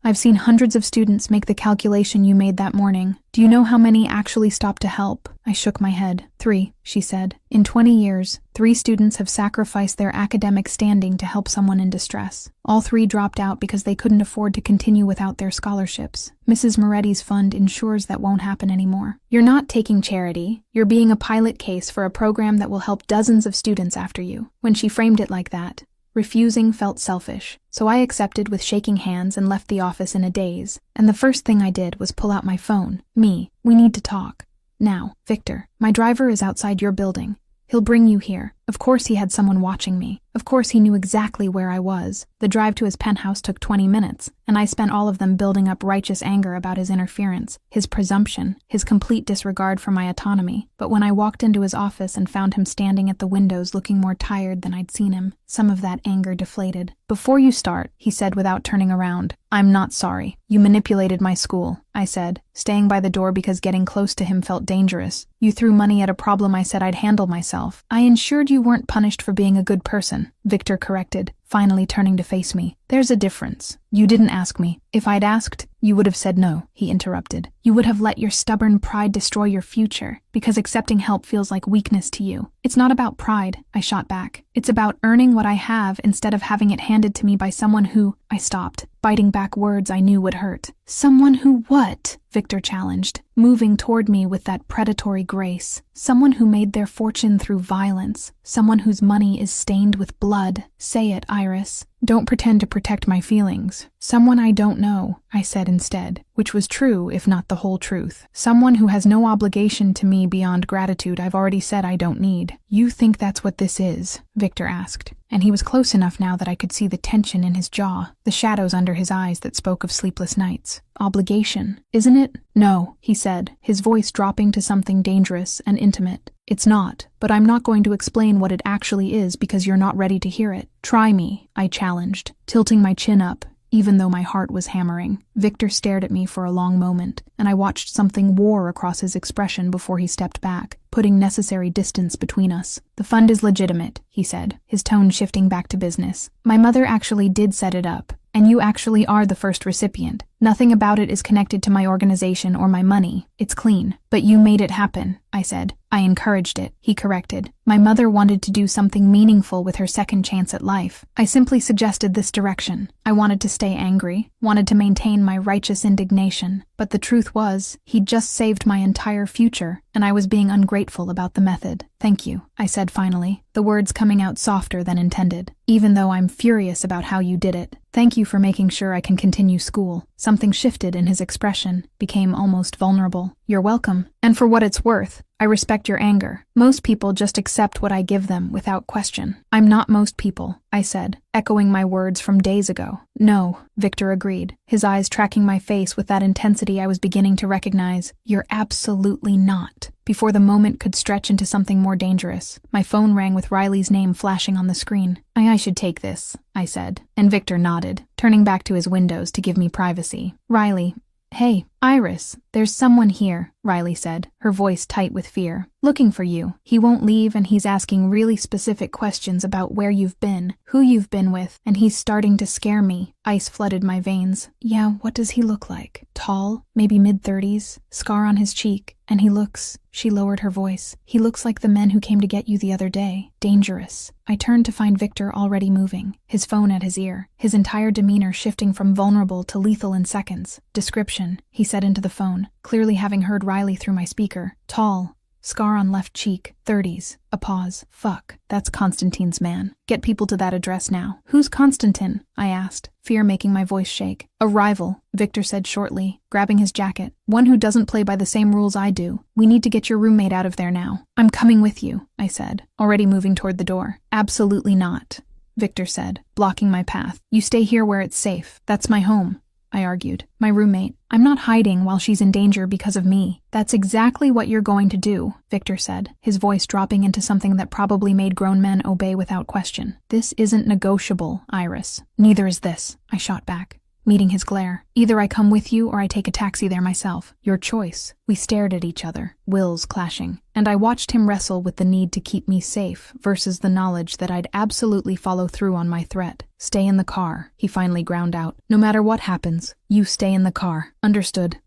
I've seen hundreds of students make the calculation you made that morning. Do you know how many actually stopped to help? I shook my head. 3, she said. In 20 years, 3 students have sacrificed their academic standing to help someone in distress. All 3 dropped out because they couldn't afford to continue without their scholarships. Mrs. Moretti's fund ensures that won't happen anymore. You're not taking charity. You're being a pilot case for a program that will help dozens of students after you. When she framed it like that, refusing felt selfish, so I accepted with shaking hands and left the office in a daze. And the first thing I did was pull out my phone. We need to talk. Now, Victor, my driver is outside your building. He'll bring you here. Of course he had someone watching me. Of course he knew exactly where I was. The drive to his penthouse took 20 minutes, and I spent all of them building up righteous anger about his interference, his presumption, his complete disregard for my autonomy. But when I walked into his office and found him standing at the windows looking more tired than I'd seen him, some of that anger deflated. Before you start, he said without turning around, I'm not sorry. You manipulated my school, I said, staying by the door because getting close to him felt dangerous. You threw money at a problem I said I'd handle myself. I ensured you weren't punished for being a good person, Victor corrected, finally turning to face me. There's a difference. You didn't ask me. If I'd asked, you would have said no, he interrupted. You would have let your stubborn pride destroy your future, because accepting help feels like weakness to you. It's not about pride, I shot back. It's about earning what I have instead of having it handed to me by someone who... I stopped, biting back words I knew would hurt. Someone who what? Victor challenged, moving toward me with that predatory grace. Someone who made their fortune through violence. Someone whose money is stained with blood. Say it, Iris. Don't pretend to protect my feelings. Someone I don't know, I said instead, which was true if not the whole truth. Someone who has no obligation to me beyond gratitude I've already said I don't need. You think that's what this is? Victor asked, and he was close enough now that I could see the tension in his jaw, the shadows under his eyes that spoke of sleepless nights. Obligation, isn't it? No, he said, his voice dropping to something dangerous and intimate. It's not, but I'm not going to explain what it actually is because you're not ready to hear it. Try me, I challenged, tilting my chin up, even though my heart was hammering. Victor stared at me for a long moment, and I watched something war across his expression before he stepped back, putting necessary distance between us. The fund is legitimate, he said, his tone shifting back to business. My mother actually did set it up, and you actually are the first recipient. Nothing about it is connected to my organization or my money. It's clean. But you made it happen, I said. I encouraged it, he corrected. My mother wanted to do something meaningful with her second chance at life. I simply suggested this direction. I wanted to stay angry, wanted to maintain my righteous indignation. But the truth was, he'd just saved my entire future, and I was being ungrateful about the method. Thank you, I said finally, the words coming out softer than intended. Even though I'm furious about how you did it. Thank you for making sure I can continue school. Something shifted in his expression, became almost vulnerable. You're welcome. And for what it's worth, I respect your anger. Most people just accept what I give them without question. I'm not most people, I said, echoing my words from days ago. No, Victor agreed, his eyes tracking my face with that intensity I was beginning to recognize. You're absolutely not. Before the moment could stretch into something more dangerous, my phone rang with Riley's name flashing on the screen. I should take this, I said, and Victor nodded, turning back to his windows to give me privacy. Riley. Hey, Iris, there's someone here, Riley said, her voice tight with fear. Looking for you. He won't leave and he's asking really specific questions about where you've been, who you've been with, and he's starting to scare me. Ice flooded my veins. Yeah, what does he look like? Tall, maybe mid-30s, scar on his cheek, and he looks... She lowered her voice. He looks like the men who came to get you the other day. Dangerous. I turned to find Victor already moving, his phone at his ear, his entire demeanor shifting from vulnerable to lethal in seconds. Description, he said into the phone, clearly having heard Riley through my speaker. Tall. Scar on left cheek, 30s. A pause. Fuck, that's Constantine's man. Get people to that address now. Who's Constantine? I asked, fear making my voice shake. A rival, Victor said shortly, grabbing his jacket. One who doesn't play by the same rules I do. We need to get your roommate out of there now. I'm coming with you, I said, already moving toward the door. Absolutely not, Victor said, blocking my path. You stay here where it's safe. That's my home. I argued. My roommate. I'm not hiding while she's in danger because of me. That's exactly what you're going to do, Victor said, his voice dropping into something that probably made grown men obey without question. This isn't negotiable, Iris. Neither is this, I shot back, meeting his glare. Either I come with you or I take a taxi there myself. Your choice. We stared at each other, wills clashing, and I watched him wrestle with the need to keep me safe versus the knowledge that I'd absolutely follow through on my threat. Stay in the car, he finally ground out. No matter what happens, you stay in the car. Understood,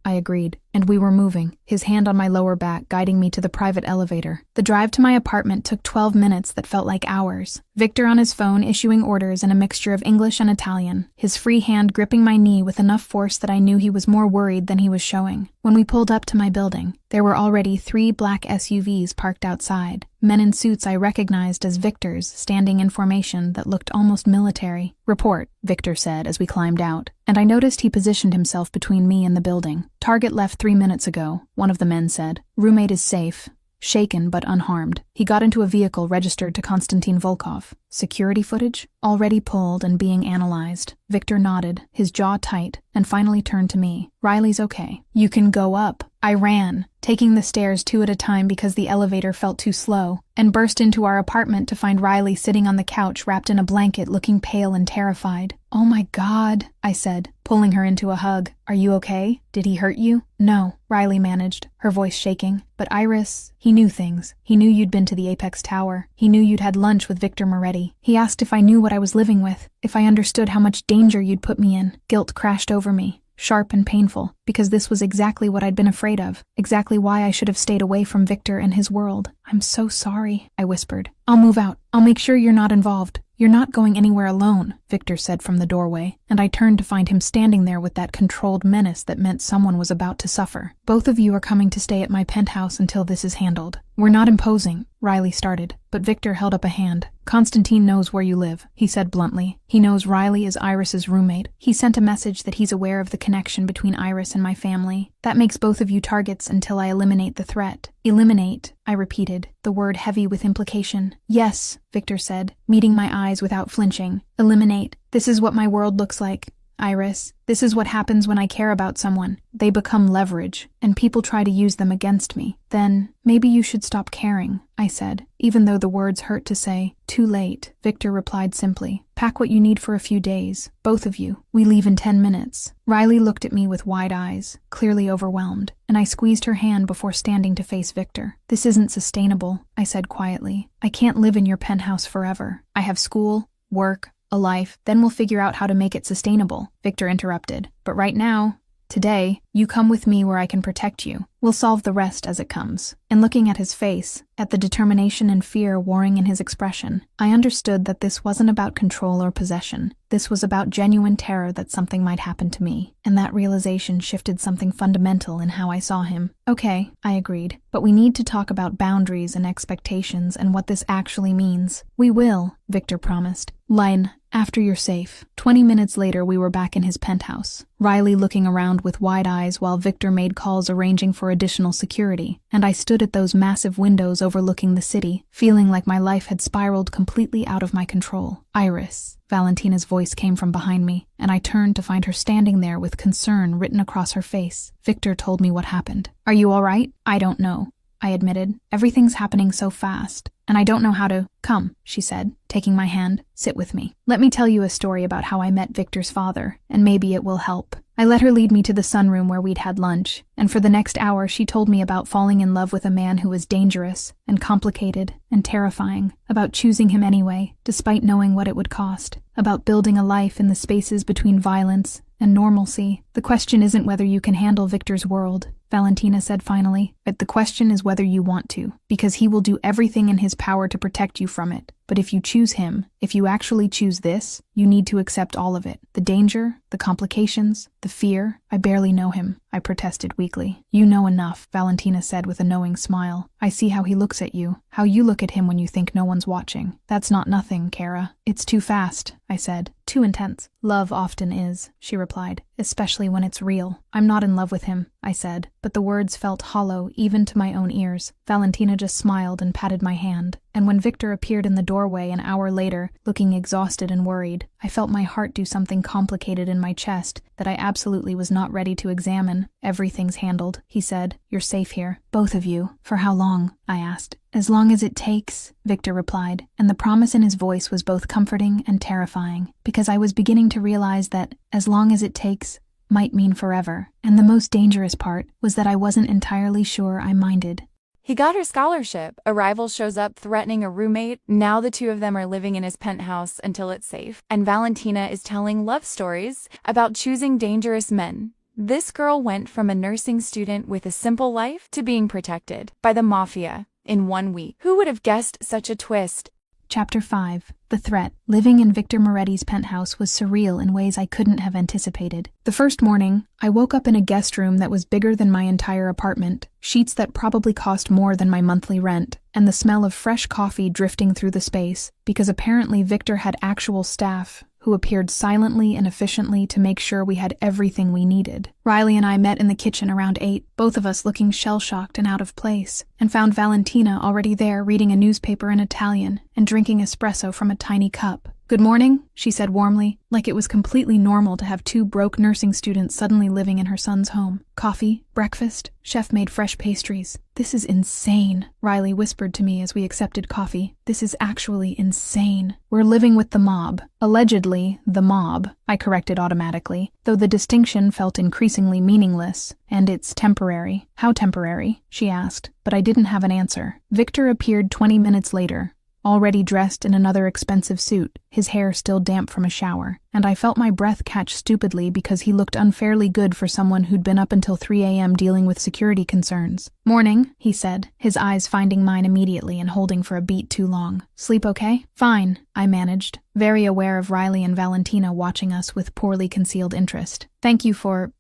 I agreed, and we were moving, his hand on my lower back guiding me to the private elevator. The drive to my apartment took 12 minutes that felt like hours. Victor on his phone issuing orders in a mixture of English and Italian, his free hand gripping my knee with enough force that I knew he was more worried than he was showing. When we pulled up to my building, there were already 3 black SUVs parked outside, men in suits I recognized as Victor's standing in formation that looked almost military. Report, Victor said as we climbed out, and I noticed he positioned himself between me and the building. Target left 3 minutes ago, one of the men said. Roommate is safe. Shaken but unharmed. He got into a vehicle registered to Konstantin Volkov. Security footage? Already pulled and being analyzed. Victor nodded, his jaw tight, and finally turned to me. Riley's okay. You can go up. I ran, taking the stairs 2 at a time because the elevator felt too slow, and burst into our apartment to find Riley sitting on the couch wrapped in a blanket looking pale and terrified. Oh my God, I said, pulling her into a hug. Are you okay? Did he hurt you? No, Riley managed, her voice shaking. But Iris, he knew things. He knew you'd been to the Apex Tower. He knew you'd had lunch with Victor Moretti. He asked if I knew what I was living with, if I understood how much danger you'd put me in. Guilt crashed over me, sharp and painful, because this was exactly what I'd been afraid of, exactly why I should have stayed away from Victor and his world. I'm so sorry, I whispered. I'll move out. I'll make sure you're not involved. You're not going anywhere alone, Victor said from the doorway, and I turned to find him standing there with that controlled menace that meant someone was about to suffer. Both of you are coming to stay at my penthouse until this is handled. We're not imposing, Riley started, but Victor held up a hand. Konstantin knows where you live, he said bluntly. He knows Riley is Iris's roommate. He sent a message that he's aware of the connection between Iris and my family. That makes both of you targets until I eliminate the threat. Eliminate, I repeated, the word heavy with implication. Yes, Victor said, meeting my eyes without flinching. Eliminate. This is what my world looks like. Iris, this is what happens when I care about someone. They become leverage, and people try to use them against me. Then, maybe you should stop caring, I said, even though the words hurt to say. Too late, Victor replied simply. Pack what you need for a few days, both of you. We leave in 10 minutes. Riley looked at me with wide eyes, clearly overwhelmed, and I squeezed her hand before standing to face Victor. This isn't sustainable, I said quietly. I can't live in your penthouse forever. I have school, work, a life, then we'll figure out how to make it sustainable, Victor interrupted. But right now, today, you come with me where I can protect you. We'll solve the rest as it comes. And looking at his face, at the determination and fear warring in his expression, I understood that this wasn't about control or possession. This was about genuine terror that something might happen to me, and that realization shifted something fundamental in how I saw him. Okay, I agreed, but we need to talk about boundaries and expectations and what this actually means. We will, Victor promised. Line, after you're safe. 20 minutes later, we were back in his penthouse, Riley looking around with wide eyes while Victor made calls arranging for additional security, and I stood at those massive windows overlooking the city, feeling like my life had spiraled completely out of my control. Iris, Valentina's voice came from behind me, and I turned to find her standing there with concern written across her face. Victor told me what happened. Are you all right? I don't know, I admitted. Everything's happening so fast, and I don't know how to. Come, she said, taking my hand. Sit with me. Let me tell you a story about how I met Victor's father, and maybe it will help. I let her lead me to the sunroom where we'd had lunch, and for the next hour she told me about falling in love with a man who was dangerous and complicated and terrifying, about choosing him anyway, despite knowing what it would cost, about building a life in the spaces between violence and normalcy. The question isn't whether you can handle Victor's world, Valentina said finally, but the question is whether you want to, because he will do everything in his power to protect you from it. But if you choose him, if you actually choose this, you need to accept all of it. The danger, the complications, the fear. I barely know him, I protested weakly. You know enough, Valentina said with a knowing smile. I see how he looks at you, how you look at him when you think no one's watching. That's not nothing, Kara. It's too fast, I said. Too intense. Love often is, she replied, especially when it's real. I'm not in love with him, I said, but the words felt hollow even to my own ears. Valentina just smiled and patted my hand. and when Victor appeared in the doorway an hour later, looking exhausted and worried, I felt my heart do something complicated in my chest that I absolutely was not ready to examine. "Everything's handled," he said. "You're safe here. Both of you." "For how long?" I asked. "As long as it takes," Victor replied, and the promise in his voice was both comforting and terrifying, because I was beginning to realize that "as long as it takes" might mean forever, and the most dangerous part was that I wasn't entirely sure I minded. He got her scholarship. A rival shows up threatening a roommate. Now the two of them are living in his penthouse until it's safe. And Valentina is telling love stories about choosing dangerous men. This girl went from a nursing student with a simple life to being protected by the Mafia in 1 week. Who would have guessed such a twist? Chapter 5. The Threat. Living in Victor Moretti's penthouse was surreal in ways I couldn't have anticipated. The first morning, I woke up in a guest room that was bigger than my entire apartment, sheets that probably cost more than my monthly rent, and the smell of fresh coffee drifting through the space, because apparently Victor had actual staff who appeared silently and efficiently to make sure we had everything we needed. Riley and I met in the kitchen around 8, both of us looking shell-shocked and out of place, and found Valentina already there reading a newspaper in Italian and drinking espresso from a tiny cup. "Good morning," she said warmly, like it was completely normal to have 2 broke nursing students suddenly living in her son's home. "Coffee, breakfast, chef-made fresh pastries. This is insane," Riley whispered to me as we accepted coffee. "This is actually insane. We're living with the mob." Allegedly, the mob, I corrected automatically, though the distinction felt increasingly meaningless, and it's temporary. "How temporary?" she asked, but I didn't have an answer. Victor appeared 20 minutes later, already dressed in another expensive suit, his hair still damp from a shower, and I felt my breath catch stupidly because he looked unfairly good for someone who'd been up until 3 a.m. dealing with security concerns. "Morning," he said, his eyes finding mine immediately and holding for a beat too long. "Sleep okay?" "Fine," I managed, very aware of Riley and Valentina watching us with poorly concealed interest. "Thank you for,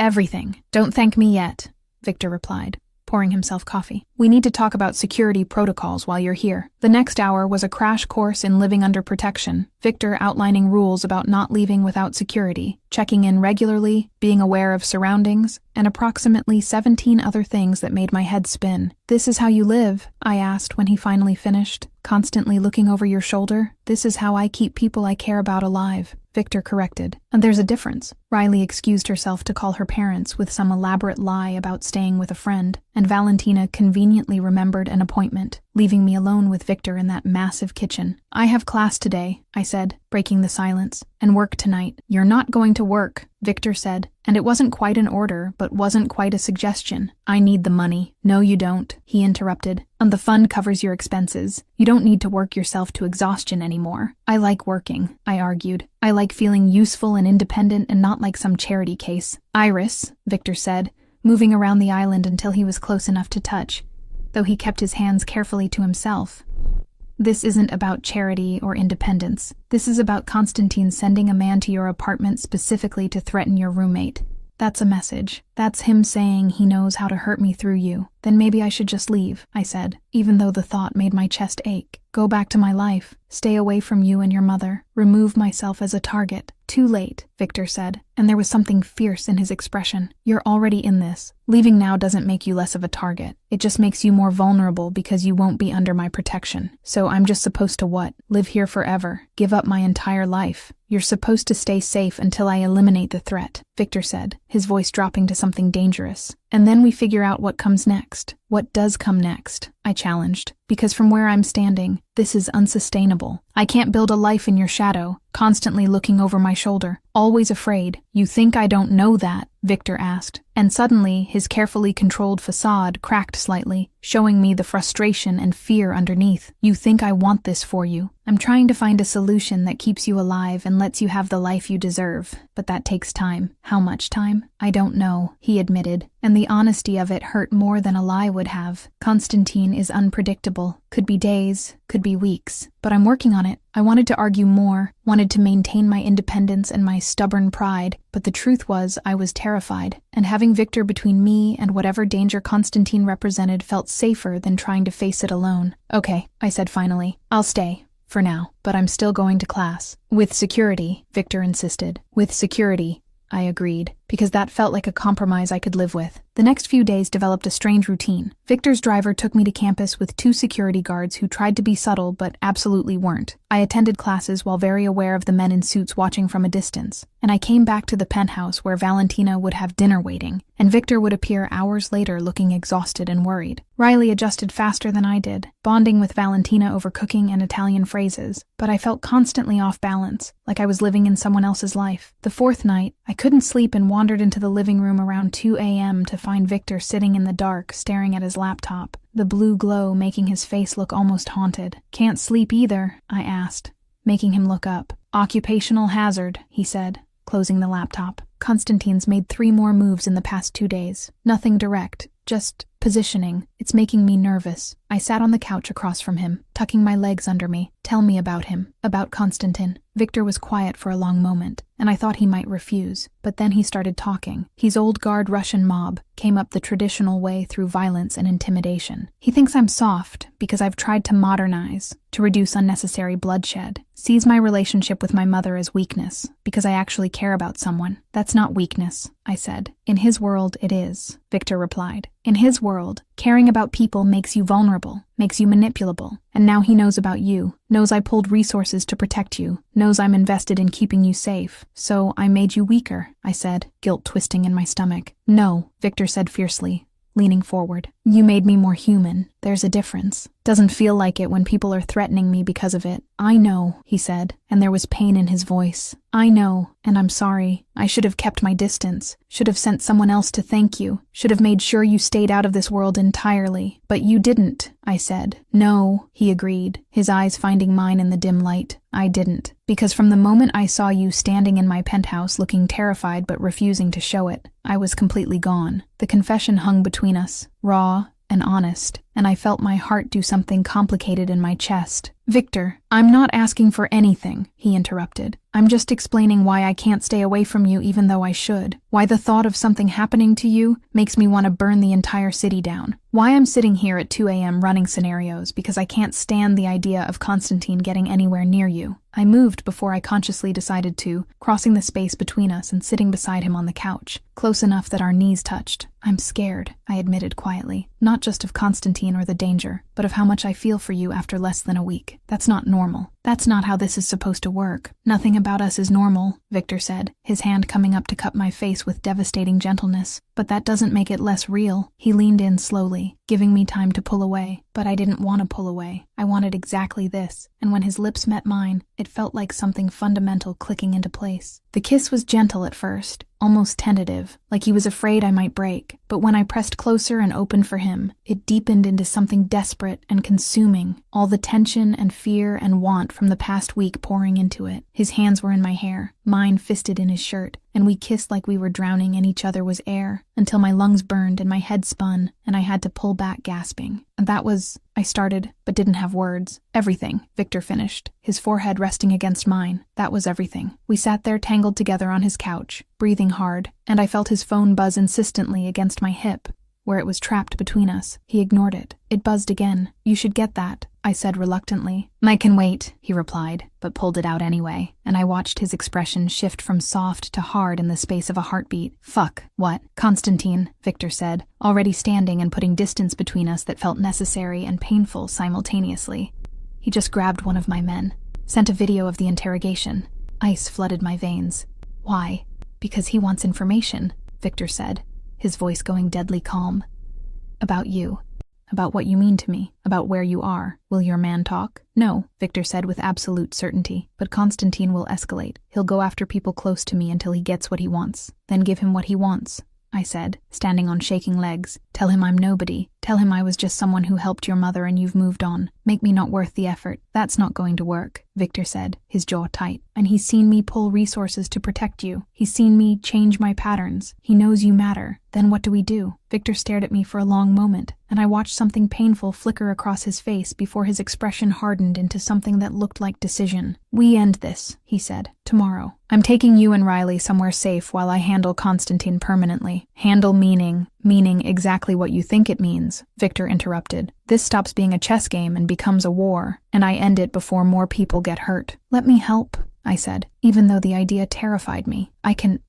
everything." "Don't thank me yet," Victor replied, pouring himself coffee. "We need to talk about security protocols while you're here." The next hour was a crash course in living under protection, Victor outlining rules about not leaving without security, checking in regularly, being aware of surroundings, and approximately 17 other things that made my head spin. "This is how you live?" I asked when he finally finished, "constantly looking over your shoulder?" "This is how I keep people I care about alive," Victor corrected. "And there's a difference." Riley excused herself to call her parents with some elaborate lie about staying with a friend, and Valentina conveniently remembered an appointment, leaving me alone with Victor in that massive kitchen. "I have class today," I said, breaking the silence, "and work tonight." "You're not going to work," Victor said, and it wasn't quite an order, but wasn't quite a suggestion. "I need the money." "No, you don't," he interrupted. "And the fund covers your expenses. You don't need to work yourself to exhaustion anymore." "I like working," I argued. "I like feeling useful and independent and not like some charity case." "Iris," Victor said, moving around the island until he was close enough to touch, though he kept his hands carefully to himself. "This isn't about charity or independence. This is about Constantine sending a man to your apartment specifically to threaten your roommate. That's a message. That's him saying he knows how to hurt me through you. Then maybe I should just leave," I said, even though the thought made my chest ache. "Go back to my life. Stay away from you and your mother. Remove myself as a target." "Too late," Victor said, and there was something fierce in his expression. "You're already in this. Leaving now doesn't make you less of a target. It just makes you more vulnerable because you won't be under my protection. So I'm just supposed to what? Live here forever? Give up my entire life? You're supposed to stay safe until I eliminate the threat," Victor said, his voice dropping to something dangerous. "And then we figure out what comes next." "What does come next?" I challenged, because from where I'm standing, this is unsustainable. I can't build a life in your shadow, constantly looking over my shoulder, always afraid. "You think I don't know that?" Victor asked, and suddenly his carefully controlled facade cracked slightly, showing me the frustration and fear underneath. "You think I want this for you? I'm trying to find a solution that keeps you alive and lets you have the life you deserve, but that takes time." "How much time?" "I don't know," he admitted, and the honesty of it hurt more than a lie would have. "Constantine is unpredictable. Could be days, could be weeks, but I'm working on it." I wanted to argue more, wanted to maintain my independence and my stubborn pride, but the truth was I was terrified, and having Victor between me and whatever danger Constantine represented felt safer than trying to face it alone. "Okay," I said finally. "I'll stay. For now, but I'm still going to class." "With security," Victor insisted. "With security," I agreed. because that felt like a compromise I could live with. The next few days developed a strange routine. Victor's driver took me to campus with 2 security guards who tried to be subtle but absolutely weren't. I attended classes while very aware of the men in suits watching from a distance, and I came back to the penthouse where Valentina would have dinner waiting, and Victor would appear hours later looking exhausted and worried. Riley adjusted faster than I did, bonding with Valentina over cooking and Italian phrases, but I felt constantly off balance, like I was living in someone else's life. The 4th night, I couldn't sleep and wandered into the living room around 2 a.m. to find Victor sitting in the dark, staring at his laptop, the blue glow making his face look almost haunted. "Can't sleep either?" I asked, making him look up. "Occupational hazard," he said, closing the laptop. Konstantin's made 3 more moves in the past 2 days. Nothing direct, just positioning. It's making me nervous. I sat on the couch across from him, tucking my legs under me. "Tell me about him, about Konstantin." Victor was quiet for a long moment, and I thought he might refuse, but then he started talking. He's old guard Russian mob, came up the traditional way through violence and intimidation. He thinks I'm soft because I've tried to modernize, to reduce unnecessary bloodshed. Sees my relationship with my mother as weakness, because I actually care about someone. "That's not weakness," I said. "In his world, it is," Victor replied. "In his world, caring about people makes you vulnerable, makes you manipulable. And now he knows about you, knows I pulled resources to protect you, knows I'm invested in keeping you safe. So I made you weaker," I said, guilt twisting in my stomach. "No," Victor said fiercely, leaning forward. "You made me more human. There's a difference. Doesn't feel like it when people are threatening me because of it." "I know," he said, and there was pain in his voice. "I know, and I'm sorry. I should have kept my distance, should have sent someone else to thank you, should have made sure you stayed out of this world entirely. But you didn't," I said. "No," he agreed, his eyes finding mine in the dim light. "I didn't. Because from the moment I saw you standing in my penthouse looking terrified but refusing to show it, I was completely gone." The confession hung between us, raw and honest, and I felt my heart do something complicated in my chest. "Victor, I'm not asking for anything," he interrupted. "I'm just explaining why I can't stay away from you even though I should. Why the thought of something happening to you makes me want to burn the entire city down. Why I'm sitting here at 2 a.m. running scenarios because I can't stand the idea of Konstantin getting anywhere near you." I moved before I consciously decided to, crossing the space between us and sitting beside him on the couch, close enough that our knees touched. "I'm scared," I admitted quietly. "Not just of Konstantin or the danger, but of how much I feel for you after less than a week. That's not normal. That's not how this is supposed to work." "Nothing about us is normal," Victor said, his hand coming up to cup my face with devastating gentleness. "But that doesn't make it less real." He leaned in slowly, giving me time to pull away. But I didn't want to pull away. I wanted exactly this, and when his lips met mine, it felt like something fundamental clicking into place. The kiss was gentle at first, almost tentative, like he was afraid I might break. But when I pressed closer and opened for him, it deepened into something desperate and consuming, all the tension and fear and want from the past week pouring into it. His hands were in my hair, mine fisted in his shirt, and we kissed like we were drowning and each other was air, until my lungs burned and my head spun, and I had to pull back gasping. "That was," I started, but didn't have words. "Everything," Victor finished, his forehead resting against mine. "That was everything." We sat there tangled together on his couch, breathing hard, and I felt his phone buzz insistently against my hip, where it was trapped between us. He ignored it. It buzzed again. "You should get that," I said reluctantly. "I can wait," he replied, but pulled it out anyway, and I watched his expression shift from soft to hard in the space of a heartbeat. "Fuck, what?" "Konstantin," Victor said, already standing and putting distance between us that felt necessary and painful simultaneously. "He just grabbed one of my men. Sent a video of the interrogation." Ice flooded my veins. "Why?" "Because he wants information," Victor said, his voice going deadly calm. "About you. About what you mean to me. About where you are. Will your man talk?" "No," Victor said with absolute certainty. "But Konstantin will escalate. He'll go after people close to me until he gets what he wants. Then give him what he wants," I said, standing on shaking legs. "Tell him I'm nobody. Tell him I was just someone who helped your mother and you've moved on. Make me not worth the effort." "That's not going to work," Victor said, his jaw tight. "And he's seen me pull resources to protect you. He's seen me change my patterns. He knows you matter. Then what do we do?" Victor stared at me for a long moment, and I watched something painful flicker across his face before his expression hardened into something that looked like decision. "We end this," he said. "Tomorrow. I'm taking you and Riley somewhere safe while I handle Konstantin permanently." "Handle meaning exactly what you think it means," Victor interrupted. "This stops being a chess game and becomes a war, and I end it before more people get hurt." "Let me help," I said, even though the idea terrified me.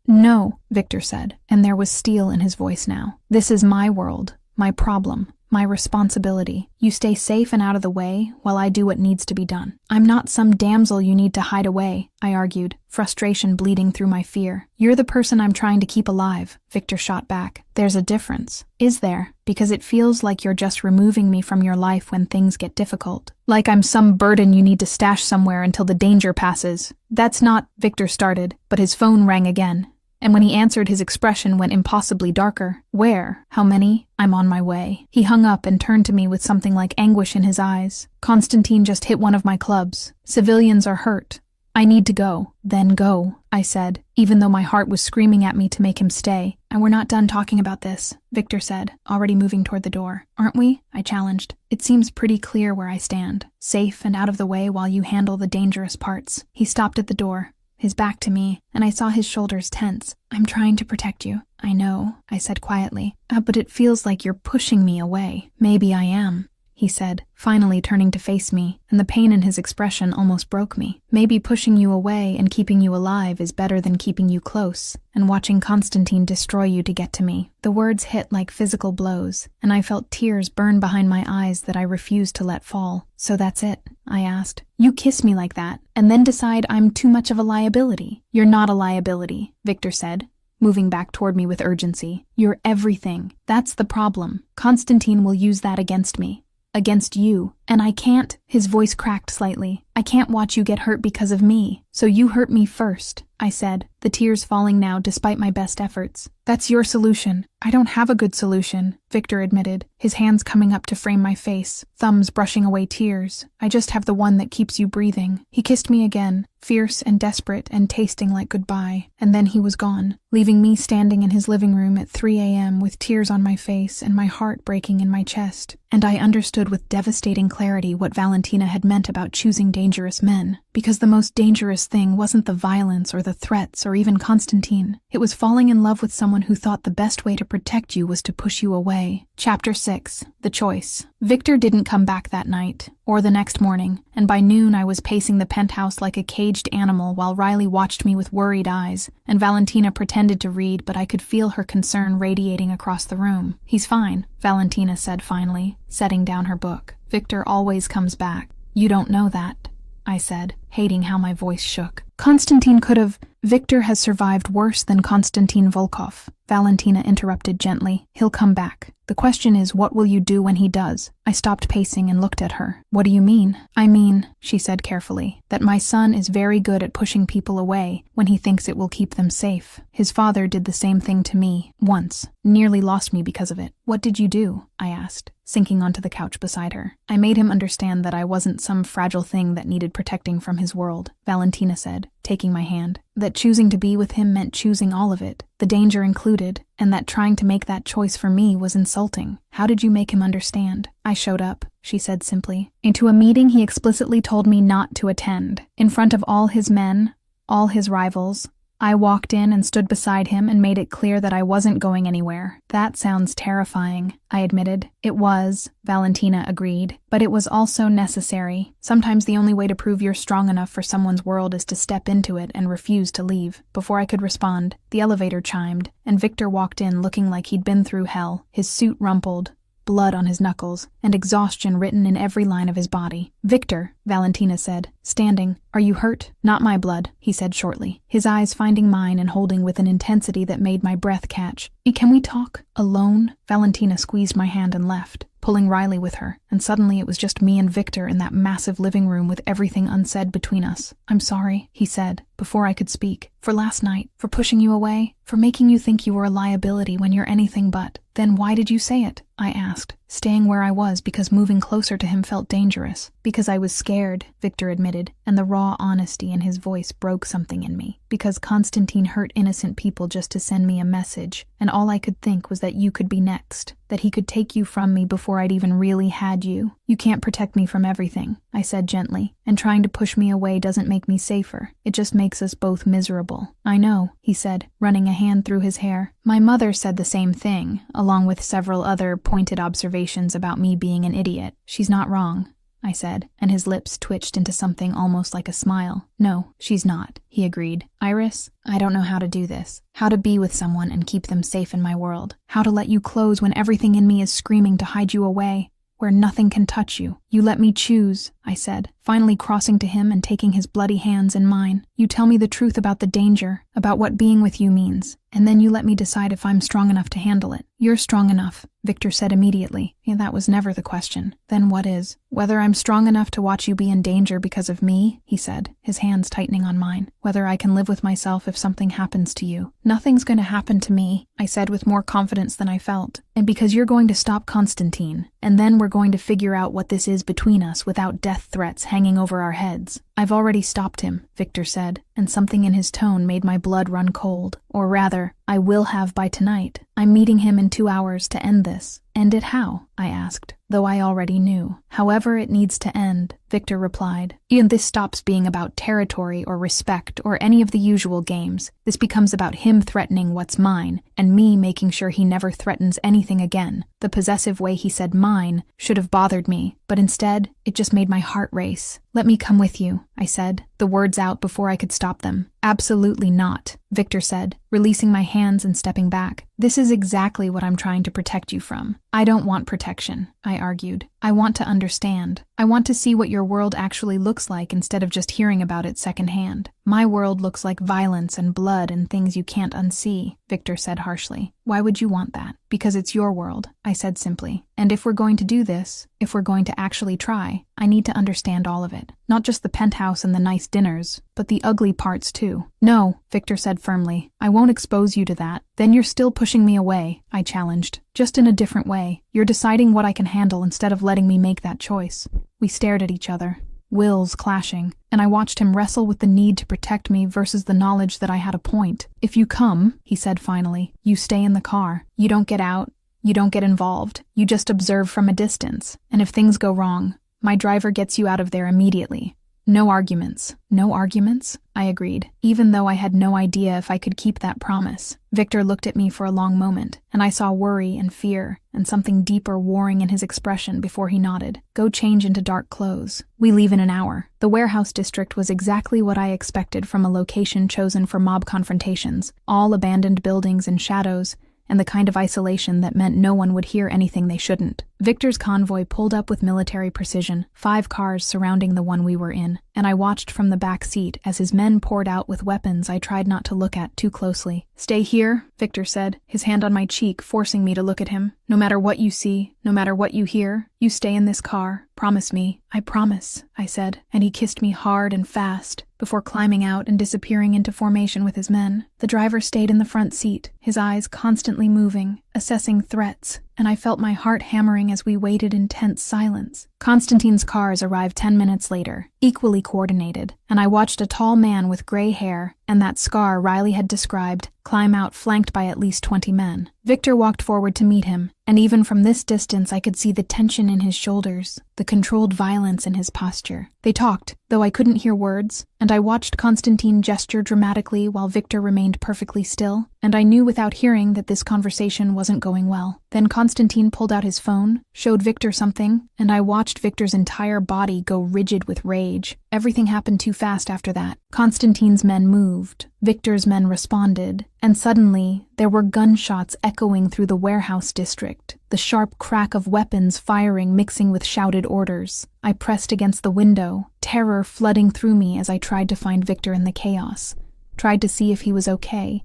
No, Victor said, and there was steel in his voice now. This is my world, my problem, my responsibility. You stay safe and out of the way while I do what needs to be done. I'm not some damsel you need to hide away, I argued, frustration bleeding through my fear. You're the person I'm trying to keep alive, Victor shot back. There's a difference. Is there? Because it feels like you're just removing me from your life when things get difficult. Like I'm some burden you need to stash somewhere until the danger passes. That's not, Victor started, but his phone rang again. And when he answered, his expression went impossibly darker. Where? How many? I'm on my way. He hung up and turned to me with something like anguish in his eyes. Constantine just hit one of my clubs. Civilians are hurt. I need to go. Then go, I said, even though my heart was screaming at me to make him stay. And we're not done talking about this, Victor said, already moving toward the door. Aren't we? I challenged. It seems pretty clear where I stand. Safe and out of the way while you handle the dangerous parts. He stopped at the door, his back to me, and I saw his shoulders tense. I'm trying to protect you. I know, I said quietly. But it feels like you're pushing me away. Maybe I am, he said, finally turning to face me, and the pain in his expression almost broke me. Maybe pushing you away and keeping you alive is better than keeping you close, and watching Constantine destroy you to get to me. The words hit like physical blows, and I felt tears burn behind my eyes that I refused to let fall. So that's it, I asked. You kiss me like that, and then decide I'm too much of a liability. You're not a liability, Victor said, moving back toward me with urgency. You're everything. That's the problem. Constantine will use that against me. Against you. And I can't, his voice cracked slightly. I can't watch you get hurt because of me. So you hurt me first, I said, the tears falling now despite my best efforts. That's your solution. I don't have a good solution, Victor admitted, his hands coming up to frame my face, thumbs brushing away tears. I just have the one that keeps you breathing. He kissed me again, fierce and desperate and tasting like goodbye, and then he was gone, leaving me standing in his living room at 3 a.m. with tears on my face and my heart breaking in my chest. And I understood with devastating clarity what Valentina had meant about choosing dangerous men, because the most dangerous thing wasn't the violence or the threats or even Constantine. It was falling in love with someone who thought the best way to protect you was to push you away. Chapter 6. The Choice. Victor didn't come back that night, or the next morning, and by noon I was pacing the penthouse like a caged animal while Riley watched me with worried eyes, and Valentina pretended to read, but I could feel her concern radiating across the room. He's fine, Valentina said finally, setting down her book. Victor always comes back. You don't know that, I said, hating how my voice shook. Constantine could have. Victor has survived worse than Konstantin Volkov, Valentina interrupted gently. He'll come back. The question is, what will you do when he does? I stopped pacing and looked at her. What do you mean? I mean, she said carefully, that my son is very good at pushing people away when he thinks it will keep them safe. His father did the same thing to me, once, nearly lost me because of it. What did you do? I asked, sinking onto the couch beside her. I made him understand that I wasn't some fragile thing that needed protecting from his world, Valentina said, taking my hand. That choosing to be with him meant choosing all of it, the danger included, and that trying to make that choice for me was insulting. How did you make him understand? I showed up, she said simply, into a meeting he explicitly told me not to attend. In front of all his men, all his rivals, I walked in and stood beside him and made it clear that I wasn't going anywhere. That sounds terrifying, I admitted. It was, Valentina agreed, but it was also necessary. Sometimes the only way to prove you're strong enough for someone's world is to step into it and refuse to leave. Before I could respond, the elevator chimed, and Victor walked in looking like he'd been through hell, his suit rumpled, blood on his knuckles, and exhaustion written in every line of his body. Victor, Valentina said, standing. Are you hurt? Not my blood, he said shortly, his eyes finding mine and holding with an intensity that made my breath catch. Can we talk? Alone? Valentina squeezed my hand and left, pulling Riley with her, and suddenly it was just me and Victor in that massive living room with everything unsaid between us. I'm sorry, he said, before I could speak, for last night, for pushing you away, for making you think you were a liability when you're anything but. Then why did you say it? I asked, staying where I was because moving closer to him felt dangerous. Because I was scared, Victor admitted, and the raw honesty in his voice broke something in me. Because Constantine hurt innocent people just to send me a message, and all I could think was that you could be next, that he could take you from me before I'd even really had you. You can't protect me from everything, I said gently, and trying to push me away doesn't make me safer. It just makes us both miserable. I know, he said, running a hand through his hair. My mother said the same thing, along with several other pointed observations about me being an idiot. She's not wrong. I said, and his lips twitched into something almost like a smile. No, she's not, he agreed. Iris, I don't know how to do this. How to be with someone and keep them safe in my world. How to let you close when everything in me is screaming to hide you away, where nothing can touch you. You let me choose, I said, finally crossing to him and taking his bloody hands in mine. You tell me the truth about the danger, about what being with you means, and then you let me decide if I'm strong enough to handle it. You're strong enough, Victor said immediately. Yeah, that was never the question. Then what is? Whether I'm strong enough to watch you be in danger because of me, he said, his hands tightening on mine. Whether I can live with myself if something happens to you. Nothing's going to happen to me, I said with more confidence than I felt. And because you're going to stop Constantine, and then we're going to figure out what this is between us without death threats hanging over our heads. I've already stopped him, Victor said, and something in his tone made my blood run cold. Or rather, I will have by tonight. I'm meeting him in 2 hours to end this. End it how? I asked, though I already knew. However it needs to end, Victor replied. And this stops being about territory or respect or any of the usual games. This becomes about him threatening what's mine, and me making sure he never threatens anything again. The possessive way he said mine should have bothered me, but instead, it just made my heart race. Let me come with you, I said, the words out before I could stop them. Absolutely not, Victor said, releasing my hands and stepping back. This is exactly what I'm trying to protect you from. I don't want protection, I argued. I want to understand. I want to see what your world actually looks like instead of just hearing about it secondhand. My world looks like violence and blood and things you can't unsee, Victor said harshly. Why would you want that? Because it's your world, I said simply. And if we're going to do this, if we're going to actually try, I need to understand all of it. Not just the penthouse and the nice dinners, but the ugly parts too. No, Victor said firmly. I won't expose you to that. Then you're still pushing me away, I challenged. Just in a different way. You're deciding what I can handle instead of letting me make that choice. We stared at each other, wills clashing, and I watched him wrestle with the need to protect me versus the knowledge that I had a point. If you come, he said finally, you stay in the car. You don't get out. You don't get involved. You just observe from a distance. And if things go wrong, my driver gets you out of there immediately. No arguments. No arguments? I agreed, even though I had no idea if I could keep that promise. Victor looked at me for a long moment, and I saw worry and fear, and something deeper warring in his expression before he nodded. Go change into dark clothes. We leave in an hour. The warehouse district was exactly what I expected from a location chosen for mob confrontations. All abandoned buildings and shadows, and the kind of isolation that meant no one would hear anything they shouldn't. Victor's convoy pulled up with military precision, 5 cars surrounding the one we were in, and I watched from the back seat as his men poured out with weapons I tried not to look at too closely. Stay here, Victor said, his hand on my cheek forcing me to look at him. No matter what you see, no matter what you hear, you stay in this car. Promise me. I promise, I said, and he kissed me hard and fast, before climbing out and disappearing into formation with his men. The driver stayed in the front seat, his eyes constantly moving, assessing threats, and I felt my heart hammering as we waited in tense silence. Constantine's cars arrived 10 minutes later, equally coordinated, and I watched a tall man with gray hair and that scar Riley had described climb out flanked by at least 20 men. Victor walked forward to meet him, and even from this distance I could see the tension in his shoulders, the controlled violence in his posture. They talked, though I couldn't hear words, and I watched Constantine gesture dramatically while Victor remained perfectly still, and I knew without hearing that this conversation wasn't going well. Then Constantine pulled out his phone, showed Victor something, and I watched Victor's entire body go rigid with rage. Everything happened too fast after that. Constantine's men moved, Victor's men responded, and suddenly there were gunshots echoing through the warehouse district, the sharp crack of weapons firing mixing with shouted orders. I pressed against the window, terror flooding through me as I tried to find Victor in the chaos, tried to see if he was okay,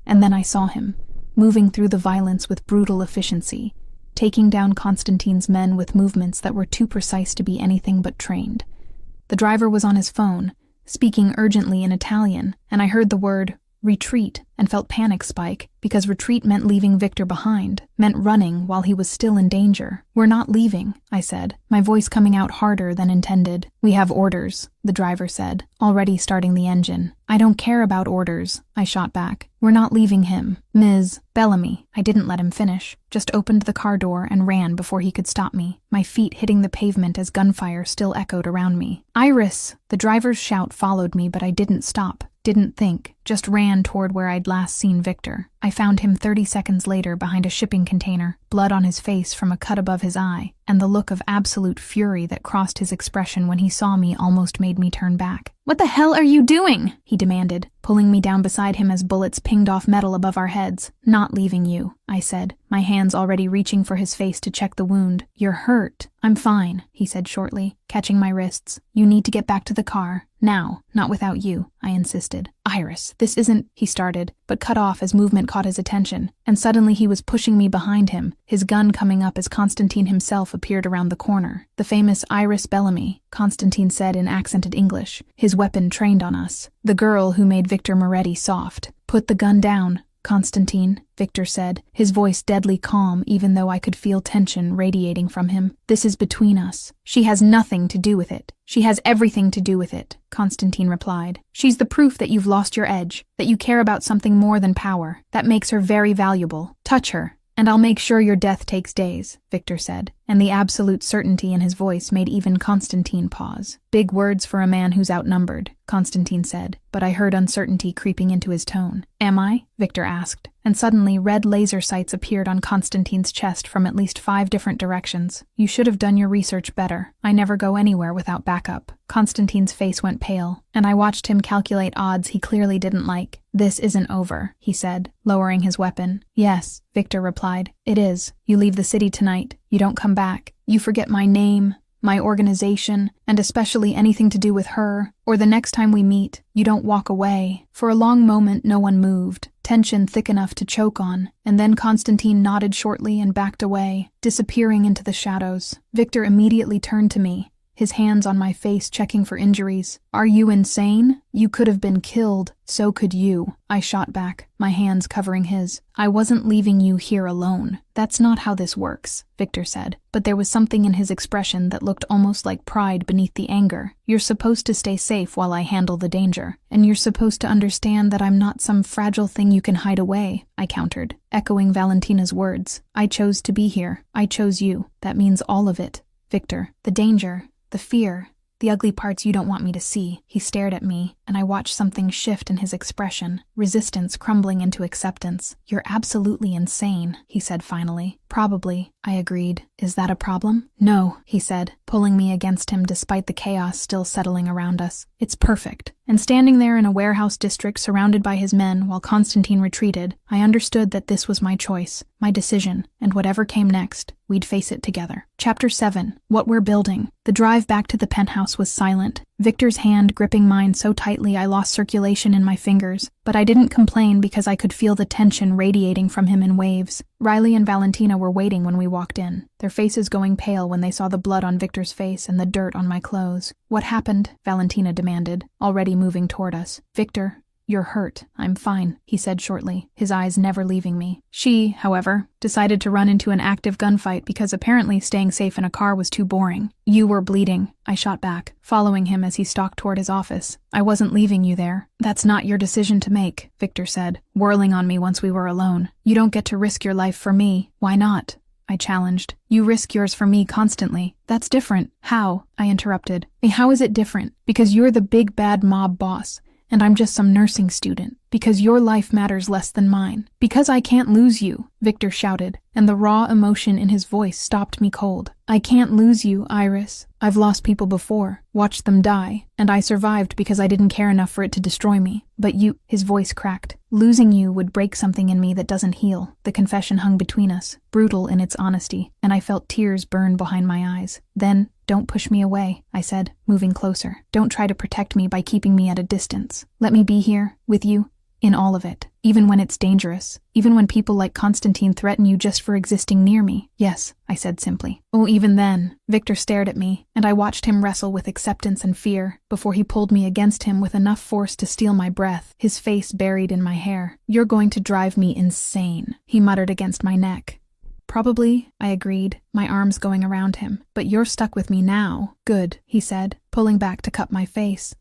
and then I saw him, moving through the violence with brutal efficiency, taking down Constantine's men with movements that were too precise to be anything but trained. The driver was on his phone, speaking urgently in Italian, and I heard the word retreat and felt panic spike, because retreat meant leaving Victor behind, meant running while he was still in danger. We're not leaving, I said, my voice coming out harder than intended. We have orders, the driver said, already starting the engine. I don't care about orders, I shot back. We're not leaving him. Ms. Bellamy, I didn't let him finish, just opened the car door and ran before he could stop me, my feet hitting the pavement as gunfire still echoed around me. Iris! The driver's shout followed me, but I didn't stop, didn't think, just ran toward where I'd last seen Victor. I found him 30 seconds later behind a shipping container, blood on his face from a cut above his eye, and the look of absolute fury that crossed his expression when he saw me almost made me turn back. "What the hell are you doing?" he demanded, pulling me down beside him as bullets pinged off metal above our heads. "Not leaving you," I said, my hands already reaching for his face to check the wound. "You're hurt." "I'm fine," he said shortly, catching my wrists. "You need to get back to the car. Now, not without you," I insisted. "Iris, this isn't," he started, but cut off as movement caught his attention, and suddenly he was pushing me behind him, his gun coming up as Constantine himself appeared around the corner. "The famous Iris Bellamy," Constantine said in accented English, his weapon trained on us. "The girl who made Victor Moretti soft." "Put the gun down, Constantine," Victor said, his voice deadly calm even though I could feel tension radiating from him. "This is between us. She has nothing to do with it." "She has everything to do with it," Constantine replied. "She's the proof that you've lost your edge, that you care about something more than power. That makes her very valuable. Touch her, and I'll make sure your death takes days," Victor said, and the absolute certainty in his voice made even Constantine pause. "Big words for a man who's outnumbered," Constantine said, but I heard uncertainty creeping into his tone. "Am I?" Victor asked, and suddenly red laser sights appeared on Constantine's chest from at least 5 different directions. "You should have done your research better. I never go anywhere without backup." Constantine's face went pale, and I watched him calculate odds he clearly didn't like. "This isn't over," he said, lowering his weapon. "Yes," Victor replied. "It is. You leave the city tonight. You don't come back. You forget my name, my organization, and especially anything to do with her, or the next time we meet, you don't walk away." For a long moment no one moved, tension thick enough to choke on, and then Constantine nodded shortly and backed away, disappearing into the shadows. Victor immediately turned to me, his hands on my face checking for injuries. "Are you insane? You could have been killed. So could you," I shot back, my hands covering his. "I wasn't leaving you here alone. That's not how this works," Victor said, but there was something in his expression that looked almost like pride beneath the anger. "You're supposed to stay safe while I handle the danger, and you're supposed to understand that I'm not some fragile thing you can hide away," I countered, echoing Valentina's words. "I chose to be here. I chose you. That means all of it, Victor. The danger, the fear, the ugly parts you don't want me to see." He stared at me, and I watched something shift in his expression, resistance crumbling into acceptance. "You're absolutely insane," he said finally. "Probably," I agreed. "Is that a problem?" "No," he said, pulling me against him despite the chaos still settling around us. "It's perfect." And standing there in a warehouse district surrounded by his men while Constantine retreated, I understood that this was my choice, my decision, and whatever came next, we'd face it together. Chapter 7. What We're Building. The drive back to the penthouse was silent. Victor's hand gripping mine so tightly I lost circulation in my fingers, but I didn't complain because I could feel the tension radiating from him in waves. Riley and Valentina were waiting when we walked in, their faces going pale when they saw the blood on Victor's face and the dirt on my clothes. "What happened?" Valentina demanded, already moving toward us. "Victor, you're hurt." "I'm fine," he said shortly, his eyes never leaving me. She, however, decided to run into an active gunfight because apparently staying safe in a car was too boring. "You were bleeding," I shot back, following him as he stalked toward his office. "I wasn't leaving you there." "That's not your decision to make," Victor said, whirling on me once we were alone. "You don't get to risk your life for me." "Why not?" I challenged. "You risk yours for me constantly." "That's different." "How?" I interrupted. "How is it different? Because you're the big bad mob boss, and I'm just some nursing student. Because your life matters less than mine. Because I can't lose you," Victor shouted, and the raw emotion in his voice stopped me cold. "I can't lose you, Iris. I've lost people before, watched them die, and I survived because I didn't care enough for it to destroy me. But you," his voice cracked. "Losing you would break something in me that doesn't heal." The confession hung between us, brutal in its honesty, and I felt tears burn behind my eyes. "Then, don't push me away," I said, moving closer. "Don't try to protect me by keeping me at a distance. Let me be here, with you, in all of it. Even when it's dangerous. Even when people like Constantine threaten you just for existing near me." "Yes," I said simply. "Oh, even then." Victor stared at me, and I watched him wrestle with acceptance and fear, before he pulled me against him with enough force to steal my breath, his face buried in my hair. "You're going to drive me insane," he muttered against my neck. Probably, I agreed, my arms going around him. But you're stuck with me now. Good, he said, pulling back to cup my face.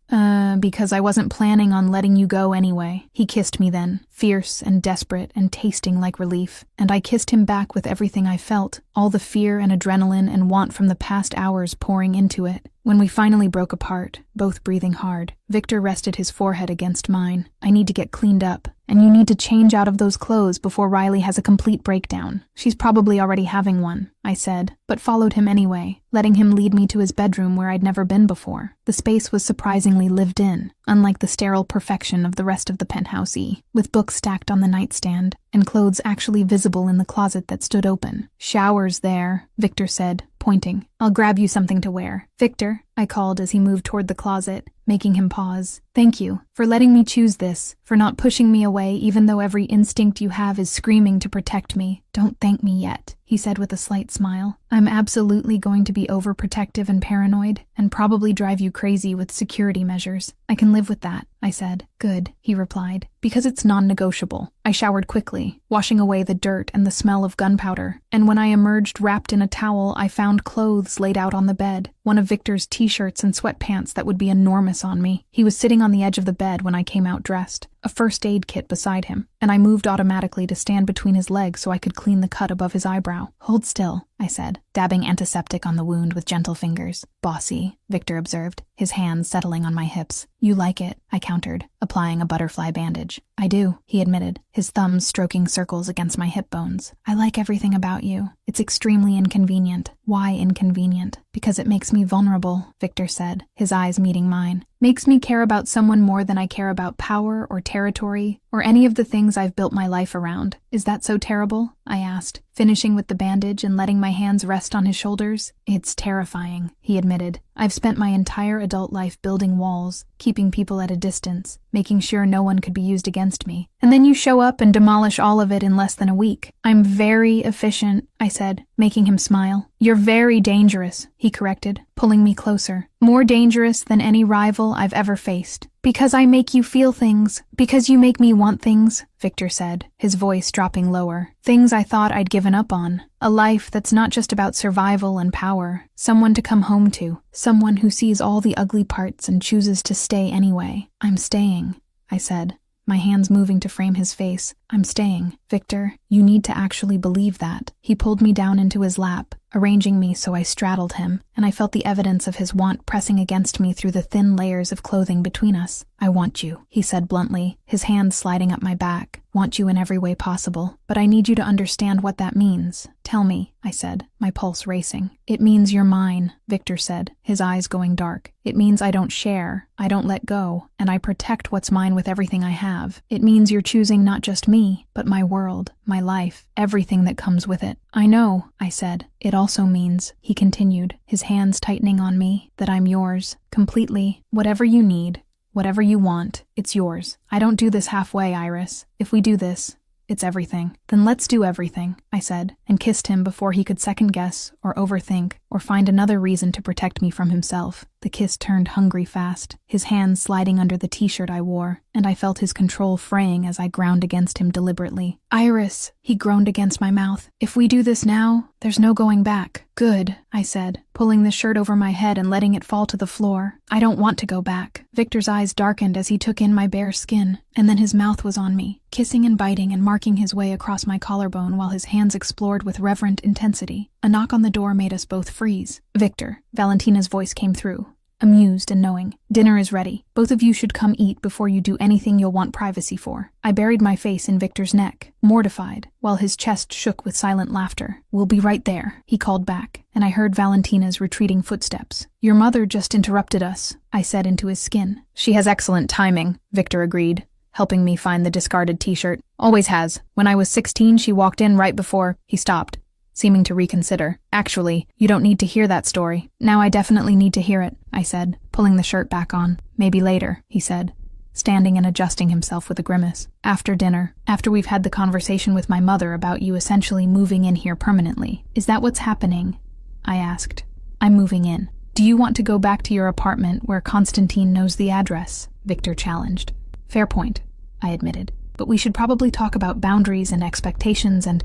Because I wasn't planning on letting you go anyway. He kissed me then, fierce and desperate and tasting like relief. And I kissed him back with everything I felt, all the fear and adrenaline and want from the past hours pouring into it. When we finally broke apart, both breathing hard, Victor rested his forehead against mine. I need to get cleaned up, and you need to change out of those clothes before Riley has a complete breakdown. She's probably already having one, I said, but followed him anyway, letting him lead me to his bedroom where I'd never been before. The space was surprisingly lived in, unlike the sterile perfection of the rest of the penthouse E, with books stacked on the nightstand, and clothes actually visible in the closet that stood open. Showers there, Victor said, pointing. I'll grab you something to wear. Victor, I called as he moved toward the closet, making him pause. Thank you for letting me choose this, for not pushing me away even though every instinct you have is screaming to protect me. Don't thank me yet, he said with a slight smile. I'm absolutely going to be overprotective and paranoid, and probably drive you crazy with security measures. I can live with that, I said. Good, he replied, because it's non-negotiable. I showered quickly, washing away the dirt and the smell of gunpowder, and when I emerged wrapped in a towel, I found clothes laid out on the bed, one of Victor's t-shirts and sweatpants that would be enormous on me. He was sitting on the edge of the bed when I came out dressed, a first aid kit beside him, and I moved automatically to stand between his legs so I could clean the cut above his eyebrow. Hold still, I said, dabbing antiseptic on the wound with gentle fingers. Bossy, Victor observed, his hands settling on my hips. You like it, I countered, applying a butterfly bandage. I do, he admitted, his thumbs stroking circles against my hip bones. I like everything about you. It's extremely inconvenient. Why inconvenient? Because it makes me vulnerable, Victor said, his eyes meeting mine. Makes me care about someone more than I care about power or territory or any of the things I've built my life around. Is that so terrible? I asked, finishing with the bandage and letting my hands rest on his shoulders. It's terrifying, he admitted. I've spent my entire adult life building walls, keeping people at a distance, making sure no one could be used against me. And then you show up and demolish all of it in less than a week. I'm very efficient, I said, making him smile. You're very dangerous, he corrected, pulling me closer. More dangerous than any rival I've ever faced. Because I make you feel things. Because you make me want things, Victor said, his voice dropping lower. Things I thought I'd given up on. A life that's not just about survival and power. Someone to come home to. Someone who sees all the ugly parts and chooses to stay anyway. I'm staying, I said, my hands moving to frame his face. I'm staying. Victor, you need to actually believe that. He pulled me down into his lap, arranging me so I straddled him, and I felt the evidence of his want pressing against me through the thin layers of clothing between us. I want you, he said bluntly, his hands sliding up my back. Want you in every way possible, but I need you to understand what that means. Tell me, I said, my pulse racing. It means you're mine, Victor said, his eyes going dark. It means I don't share, I don't let go, and I protect what's mine with everything I have. It means you're choosing not just me, but my world, my life, everything that comes with it. I know, I said. It also means, he continued, his hands tightening on me, that I'm yours, completely. Whatever you need, whatever you want, it's yours. I don't do this halfway, Iris. If we do this, it's everything. Then let's do everything, I said, and kissed him before he could second guess or overthink or find another reason to protect me from himself. The kiss turned hungry fast, his hands sliding under the t-shirt I wore, and I felt his control fraying as I ground against him deliberately. Iris, he groaned against my mouth. If we do this now, there's no going back. Good, I said, pulling the shirt over my head and letting it fall to the floor. I don't want to go back. Victor's eyes darkened as he took in my bare skin, and then his mouth was on me, kissing and biting and marking his way across my collarbone while his hands explored with reverent intensity. A knock on the door made us both freeze. Victor, Valentina's voice came through, amused and knowing. Dinner is ready. Both of you should come eat before you do anything you'll want privacy for. I buried my face in Victor's neck, mortified, while his chest shook with silent laughter. We'll be right there, he called back, and I heard Valentina's retreating footsteps. Your mother just interrupted us, I said into his skin. She has excellent timing, Victor agreed, helping me find the discarded t-shirt. Always has. When I was 16, she walked in right before he stopped, seeming to reconsider. Actually, you don't need to hear that story. Now I definitely need to hear it, I said, pulling the shirt back on. Maybe later, he said, standing and adjusting himself with a grimace. After dinner, after we've had the conversation with my mother about you essentially moving in here permanently. Is that what's happening? I asked. I'm moving in. Do you want to go back to your apartment where Constantine knows the address? Victor challenged. Fair point, I admitted. But we should probably talk about boundaries and expectations and...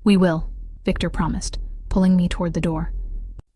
We will, Victor promised, pulling me toward the door.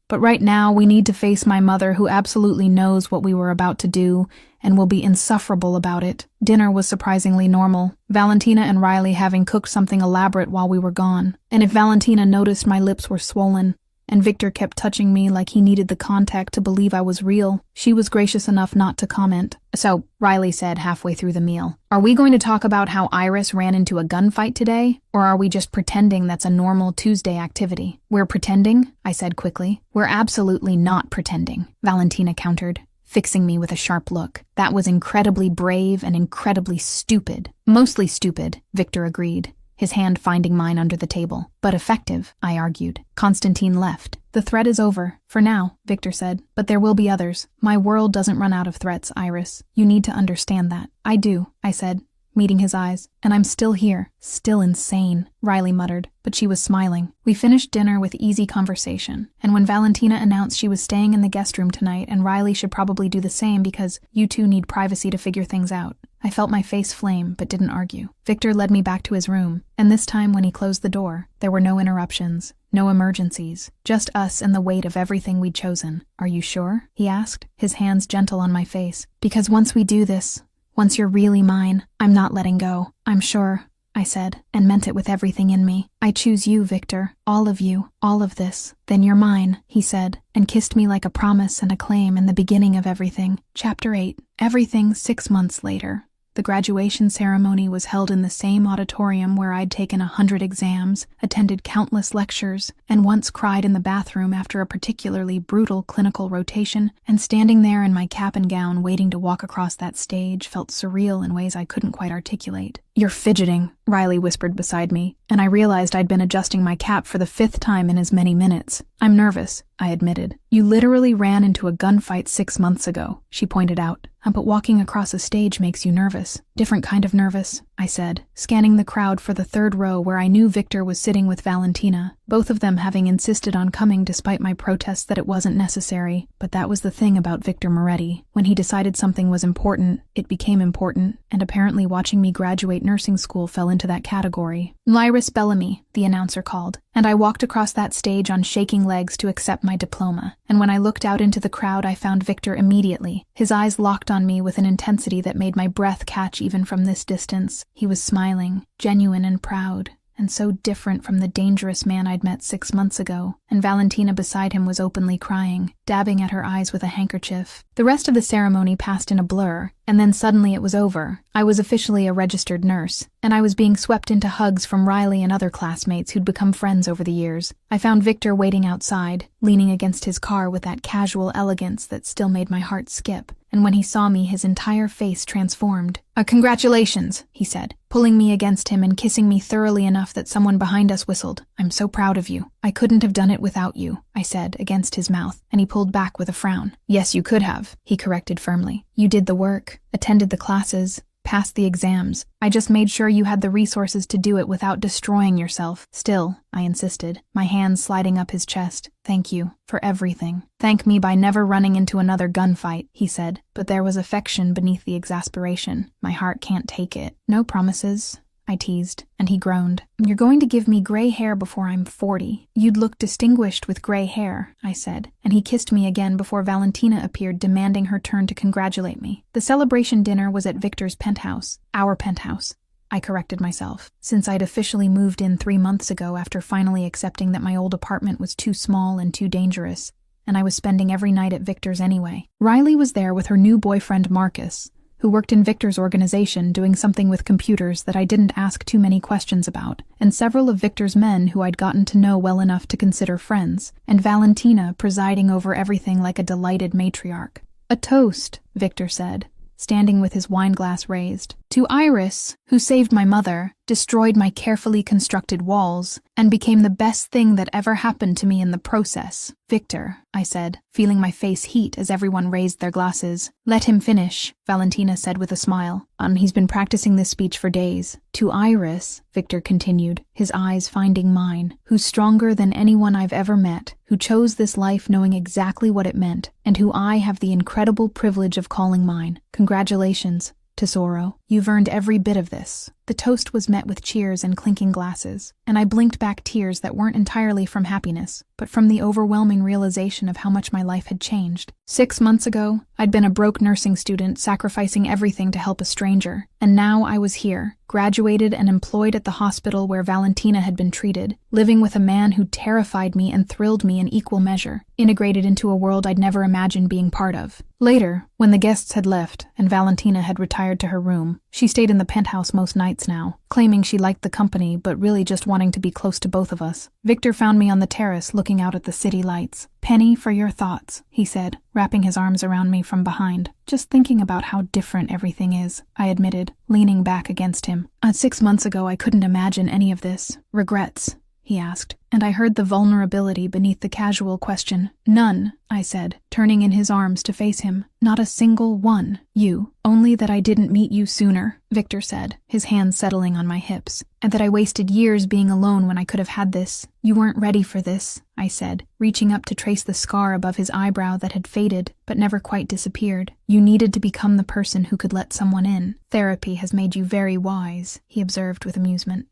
But right now, we need to face my mother, who absolutely knows what we were about to do and will be insufferable about it. Dinner was surprisingly normal, Valentina and Riley having cooked something elaborate while we were gone. And if Valentina noticed my lips were swollen, and Victor kept touching me like he needed the contact to believe I was real, she was gracious enough not to comment. So, Riley said halfway through the meal, "Are we going to talk about how Iris ran into a gunfight today, or are we just pretending that's a normal Tuesday activity?" "We're pretending," I said quickly. "We're absolutely not pretending," Valentina countered, fixing me with a sharp look. "That was incredibly brave and incredibly stupid." "Mostly stupid," Victor agreed, his hand finding mine under the table. "But effective," I argued. Constantine left. "The threat is over, for now," Victor said. "But there will be others. My world doesn't run out of threats, Iris. You need to understand that." "I do," I said, meeting his eyes. "And I'm still here. Still insane," Riley muttered, but she was smiling. We finished dinner with easy conversation, and when Valentina announced she was staying in the guest room tonight and Riley should probably do the same because you two need privacy to figure things out, I felt my face flame but didn't argue. Victor led me back to his room, and this time when he closed the door, there were no interruptions, no emergencies, just us and the weight of everything we'd chosen. "Are you sure?" he asked, his hands gentle on my face. "Because once we do this, once you're really mine, I'm not letting go. I'm sure," I said, and meant it with everything in me. "I choose you, Victor. All of you. All of this. Then you're mine," he said, and kissed me like a promise and a claim in the beginning of everything. Chapter 8. Everything 6 months later. The graduation ceremony was held in the same auditorium where I'd taken 100 exams, attended countless lectures, and once cried in the bathroom after a particularly brutal clinical rotation, and standing there in my cap and gown waiting to walk across that stage felt surreal in ways I couldn't quite articulate. "You're fidgeting," Riley whispered beside me, and I realized I'd been adjusting my cap for the 5th time in as many minutes. "I'm nervous," I admitted. "You literally ran into a gunfight 6 months ago," she pointed out. "But walking across a stage makes you nervous." "Different kind of nervous," I said, scanning the crowd for the 3rd row where I knew Victor was sitting with Valentina, both of them having insisted on coming despite my protests that it wasn't necessary. But that was the thing about Victor Moretti. When he decided something was important, it became important, and apparently watching me graduate nursing school fell into that category. "Lyris Bellamy," the announcer called, and I walked across that stage on shaking legs to accept my diploma. And when I looked out into the crowd, I found Victor immediately. His eyes locked on me with an intensity that made my breath catch even from this distance. He was smiling, genuine and proud, and so different from the dangerous man I'd met 6 months ago, and Valentina beside him was openly crying, dabbing at her eyes with a handkerchief. The rest of the ceremony passed in a blur, and then suddenly it was over. I was officially a registered nurse, and I was being swept into hugs from Riley and other classmates who'd become friends over the years. I found Victor waiting outside, leaning against his car with that casual elegance that still made my heart skip. And when he saw me, his entire face transformed. Congratulations," he said, pulling me against him and kissing me thoroughly enough that someone behind us whistled. "I'm so proud of you." "I couldn't have done it without you," I said, against his mouth, and he pulled back with a frown. "Yes, you could have," he corrected firmly. "You did the work, attended the classes, passed the exams. I just made sure you had the resources to do it without destroying yourself." "Still," I insisted, my hands sliding up his chest. "Thank you for everything." "Thank me by never running into another gunfight," he said, but there was affection beneath the exasperation. "My heart can't take it." "No promises," I teased, and he groaned. "You're going to give me gray hair before I'm 40. You'd look distinguished with gray hair," I said, and he kissed me again before Valentina appeared, demanding her turn to congratulate me. The celebration dinner was at Victor's penthouse. Our penthouse. I corrected myself, since I'd officially moved in 3 months ago after finally accepting that my old apartment was too small and too dangerous, and I was spending every night at Victor's anyway. Riley was there with her new boyfriend Marcus, who worked in Victor's organization doing something with computers that I didn't ask too many questions about, and several of Victor's men who I'd gotten to know well enough to consider friends, and Valentina presiding over everything like a delighted matriarch. "A toast," Victor said, standing with his wineglass raised. "To Iris, who saved my mother, destroyed my carefully constructed walls, and became the best thing that ever happened to me in the process." "Victor," I said, feeling my face heat as everyone raised their glasses. "Let him finish," Valentina said with a smile. He's been practicing this speech for days." "To Iris," Victor continued, his eyes finding mine, "who's stronger than anyone I've ever met, who chose this life knowing exactly what it meant, and who I have the incredible privilege of calling mine. Congratulations, Tesoro. "You've earned every bit of this." The toast was met with cheers and clinking glasses, and I blinked back tears that weren't entirely from happiness, but from the overwhelming realization of how much my life had changed. 6 months ago, I'd been a broke nursing student sacrificing everything to help a stranger, and now I was here, graduated and employed at the hospital where Valentina had been treated, living with a man who terrified me and thrilled me in equal measure, integrated into a world I'd never imagined being part of. Later, when the guests had left and Valentina had retired to her room, she stayed in the penthouse most nights now, claiming she liked the company but really just wanting to be close to both of us. Victor found me on the terrace looking out at the city lights. "Penny, for your thoughts," he said, wrapping his arms around me from behind. "Just thinking about how different everything is," I admitted, leaning back against him. 6 months ago I couldn't imagine any of this. "Regrets?" he asked, and I heard the vulnerability beneath the casual question. "None," I said, turning in his arms to face him. "Not a single one. You. Only that I didn't meet you sooner," Victor said, his hands settling on my hips, "and that I wasted years being alone when I could have had this." "You weren't ready for this," I said, reaching up to trace the scar above his eyebrow that had faded but never quite disappeared. "You needed to become the person who could let someone in. Therapy has made you very wise," he observed with amusement.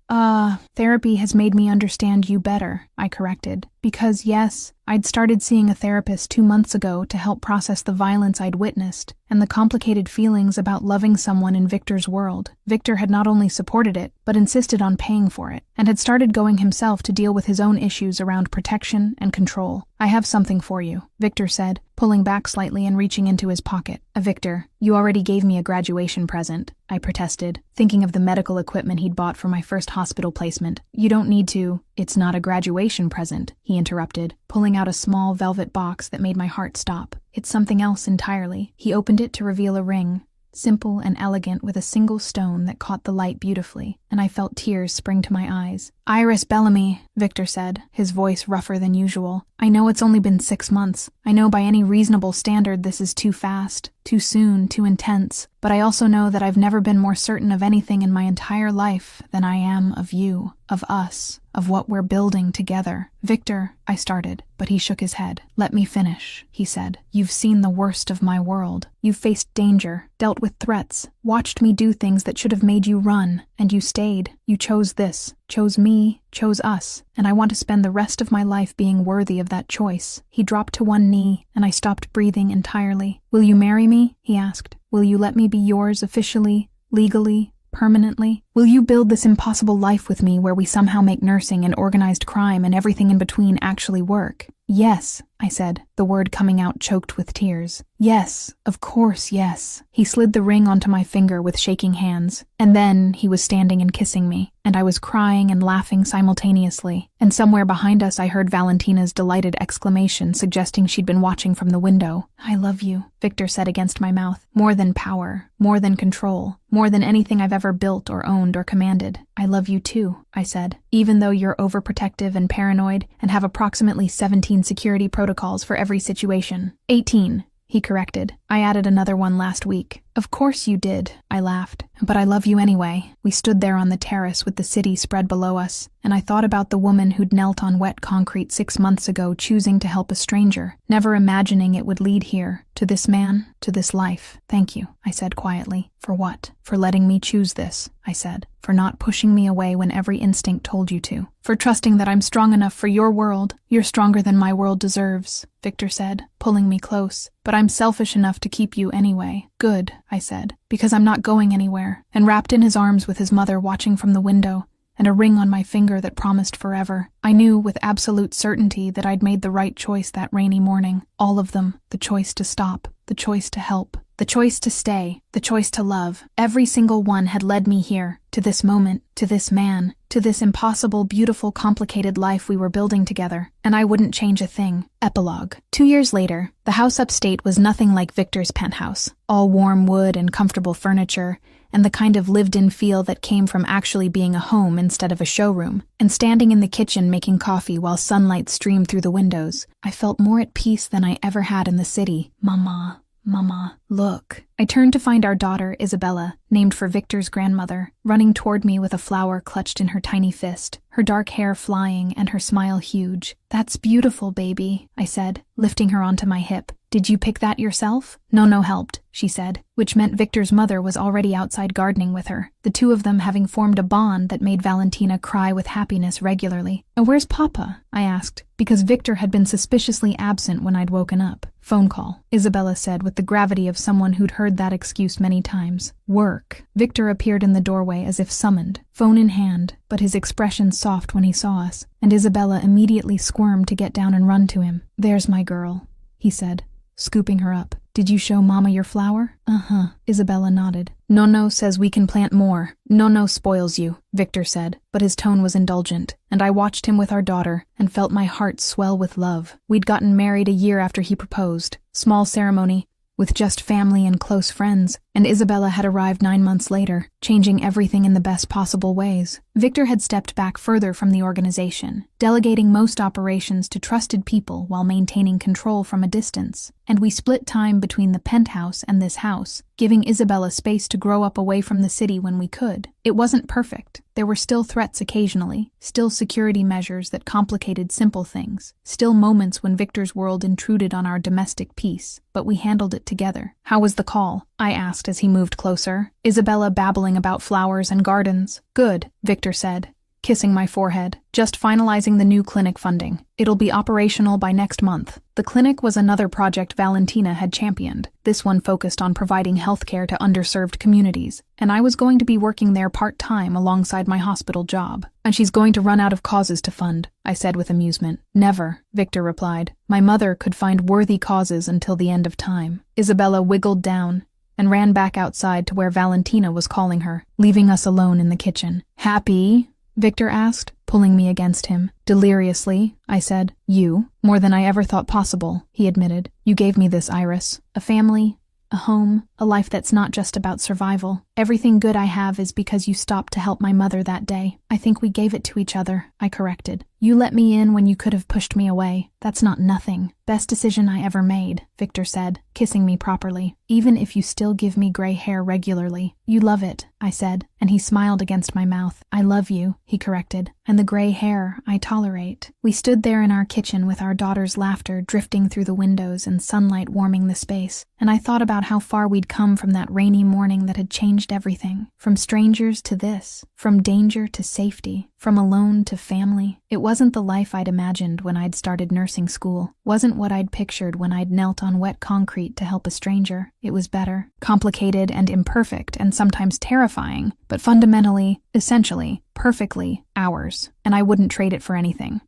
Therapy has made me understand you better," I corrected. Because, yes, I'd started seeing a therapist 2 months ago to help process the violence I'd witnessed and the complicated feelings about loving someone in Victor's world. Victor had not only supported it, but insisted on paying for it, and had started going himself to deal with his own issues around protection and control. "I have something for you," Victor said, pulling back slightly and reaching into his pocket. "Victor, you already gave me a graduation present," I protested, thinking of the medical equipment he'd bought for my first hospital placement. "You don't need to." "It's not a graduation present," he interrupted, pulling out a small velvet box that made my heart stop. "It's something else entirely." He opened it to reveal a ring, simple and elegant with a single stone that caught the light beautifully, and I felt tears spring to my eyes. "Iris Bellamy," Victor said, his voice rougher than usual. "I know it's only been 6 months. I know by any reasonable standard this is too fast, too soon, too intense. But I also know that I've never been more certain of anything in my entire life than I am of you, of us, of what we're building together." "Victor," I started, but he shook his head. "Let me finish," he said. "You've seen the worst of my world. You've faced danger, dealt with threats, watched me do things that should have made you run, and you stayed. You chose this, chose me, chose us, and I want to spend the rest of my life being worthy of that choice." He dropped to one knee, and I stopped breathing entirely. "Will you marry me?" he asked. "Will you let me be yours officially, legally, permanently? Will you build this impossible life with me where we somehow make nursing and organized crime and everything in between actually work?" "Yes," I said, the word coming out choked with tears. "Yes, of course, yes." He slid the ring onto my finger with shaking hands, and then he was standing and kissing me, and I was crying and laughing simultaneously, and somewhere behind us I heard Valentina's delighted exclamation suggesting she'd been watching from the window. "I love you," Victor said against my mouth. "More than power, more than control, more than anything I've ever built or owned or commanded. I love you too," I said, "even though you're overprotective and paranoid and have approximately 17 security protocols for every situation." 18, he corrected. "I added another one last week." "Of course you did," I laughed. "But I love you anyway." We stood there on the terrace with the city spread below us, and I thought about the woman who'd knelt on wet concrete 6 months ago choosing to help a stranger, never imagining it would lead here, to this man, to this life. "Thank you," I said quietly. "For what?" "For letting me choose this," I said. "For not pushing me away when every instinct told you to. For trusting that I'm strong enough for your world. You're stronger than my world deserves," Victor said, pulling me close. "But I'm selfish enough to keep you anyway." "Good," I said, "because I'm not going anywhere." And wrapped in his arms with his mother watching from the window, and a ring on my finger that promised forever, I knew with absolute certainty that I'd made the right choice that rainy morning. All of them. The choice to stop, the choice to help, the choice to stay, the choice to love. Every single one had led me here, to this moment, to this man, to this impossible, beautiful, complicated life we were building together, and I wouldn't change a thing. Epilogue. 2 years later, the house upstate was nothing like Victor's penthouse, all warm wood and comfortable furniture, and the kind of lived-in feel that came from actually being a home instead of a showroom. And standing in the kitchen making coffee while sunlight streamed through the windows, I felt more at peace than I ever had in the city. "Mama," Mama, look. I turned to find our daughter, Isabella, named for Victor's grandmother, running toward me with a flower clutched in her tiny fist, her dark hair flying and her smile huge. That's beautiful, baby, I said, lifting her onto my hip. Did you pick that yourself? No helped, she said, which meant Victor's mother was already outside gardening with her, the two of them having formed a bond that made Valentina cry with happiness regularly. Where's Papa? I asked, because Victor had been suspiciously absent when I'd woken up. Phone call, Isabella said with the gravity of someone who'd heard that excuse many times. Work. Victor appeared in the doorway as if summoned, phone in hand, but his expression soft when he saw us, and Isabella immediately squirmed to get down and run to him. There's my girl, he said, scooping her up. Did you show Mama your flower? Uh-huh, Isabella nodded. No says we can plant more. No spoils you, Victor said, but his tone was indulgent, and I watched him with our daughter and felt my heart swell with love. We'd gotten married a year after he proposed. Small ceremony, with just family and close friends, and Isabella had arrived 9 months later, changing everything in the best possible ways. Victor had stepped back further from the organization, delegating most operations to trusted people while maintaining control from a distance, and we split time between the penthouse and this house, giving Isabella space to grow up away from the city when we could. It wasn't perfect. There were still threats occasionally, still security measures that complicated simple things, still moments when Victor's world intruded on our domestic peace, but we handled it together. How was the call? I asked as he moved closer, Isabella babbling about flowers and gardens. Good, Victor said, kissing my forehead. Just finalizing the new clinic funding. It'll be operational by next month. The clinic was another project Valentina had championed. This one focused on providing healthcare to underserved communities, and I was going to be working there part-time alongside my hospital job. And she's going to run out of causes to fund, I said with amusement. Never, Victor replied. My mother could find worthy causes until the end of time. Isabella wiggled down and ran back outside to where Valentina was calling her, leaving us alone in the kitchen. Happy? Victor asked, pulling me against him. Deliriously, I said. You? More than I ever thought possible, he admitted. You gave me this, Iris. A family, a home, a life that's not just about survival. Everything good I have is because you stopped to help my mother that day. I think we gave it to each other, I corrected. You let me in when you could have pushed me away. That's not nothing. Best decision I ever made, Victor said, kissing me properly. Even if you still give me gray hair regularly. You love it, I said, and he smiled against my mouth. I love you, he corrected, and the gray hair I tolerate. We stood there in our kitchen with our daughter's laughter drifting through the windows and sunlight warming the space, and I thought about how far we'd come from that rainy morning that had changed everything. From strangers to this, from danger to safety, from alone to family. It wasn't the life I'd imagined when I'd started nursing school. Wasn't what I'd pictured when I'd knelt on wet concrete to help a stranger. It was better. Complicated and imperfect and sometimes terrifying, but fundamentally, essentially, perfectly ours. And I wouldn't trade it for anything.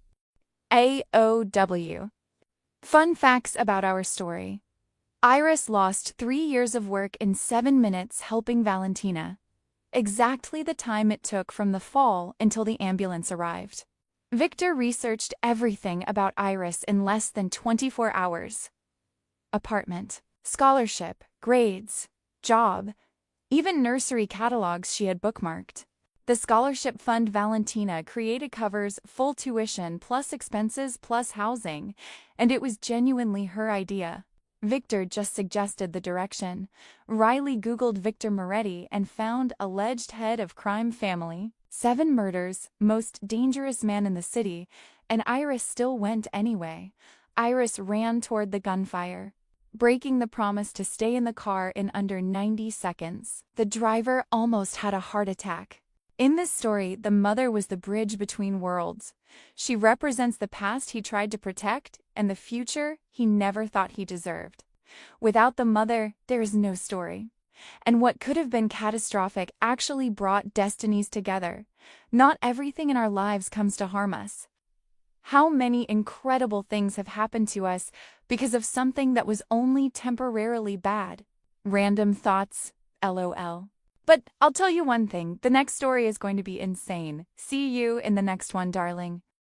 AOW. Fun facts about our story. Iris lost 3 years of work in 7 minutes helping Valentina. Exactly the time it took from the fall until the ambulance arrived. Victor researched everything about Iris in less than 24 hours. Apartment, scholarship, grades, job, even nursery catalogs she had bookmarked. The scholarship fund Valentina created covers full tuition plus expenses plus housing, and it was genuinely her idea. Victor just suggested the direction. Riley Googled Victor Moretti and found alleged head of crime family, 7 murders, most dangerous man in the city, and Iris still went anyway. Iris ran toward the gunfire, breaking the promise to stay in the car in under 90 seconds. The driver almost had a heart attack. In this story, the mother was the bridge between worlds. She represents the past he tried to protect and the future he never thought he deserved. Without the mother, there is no story. And what could have been catastrophic actually brought destinies together. Not everything in our lives comes to harm us. How many incredible things have happened to us because of something that was only temporarily bad? Random thoughts, LOL. But I'll tell you one thing, the next story is going to be insane. See you in the next one, darling.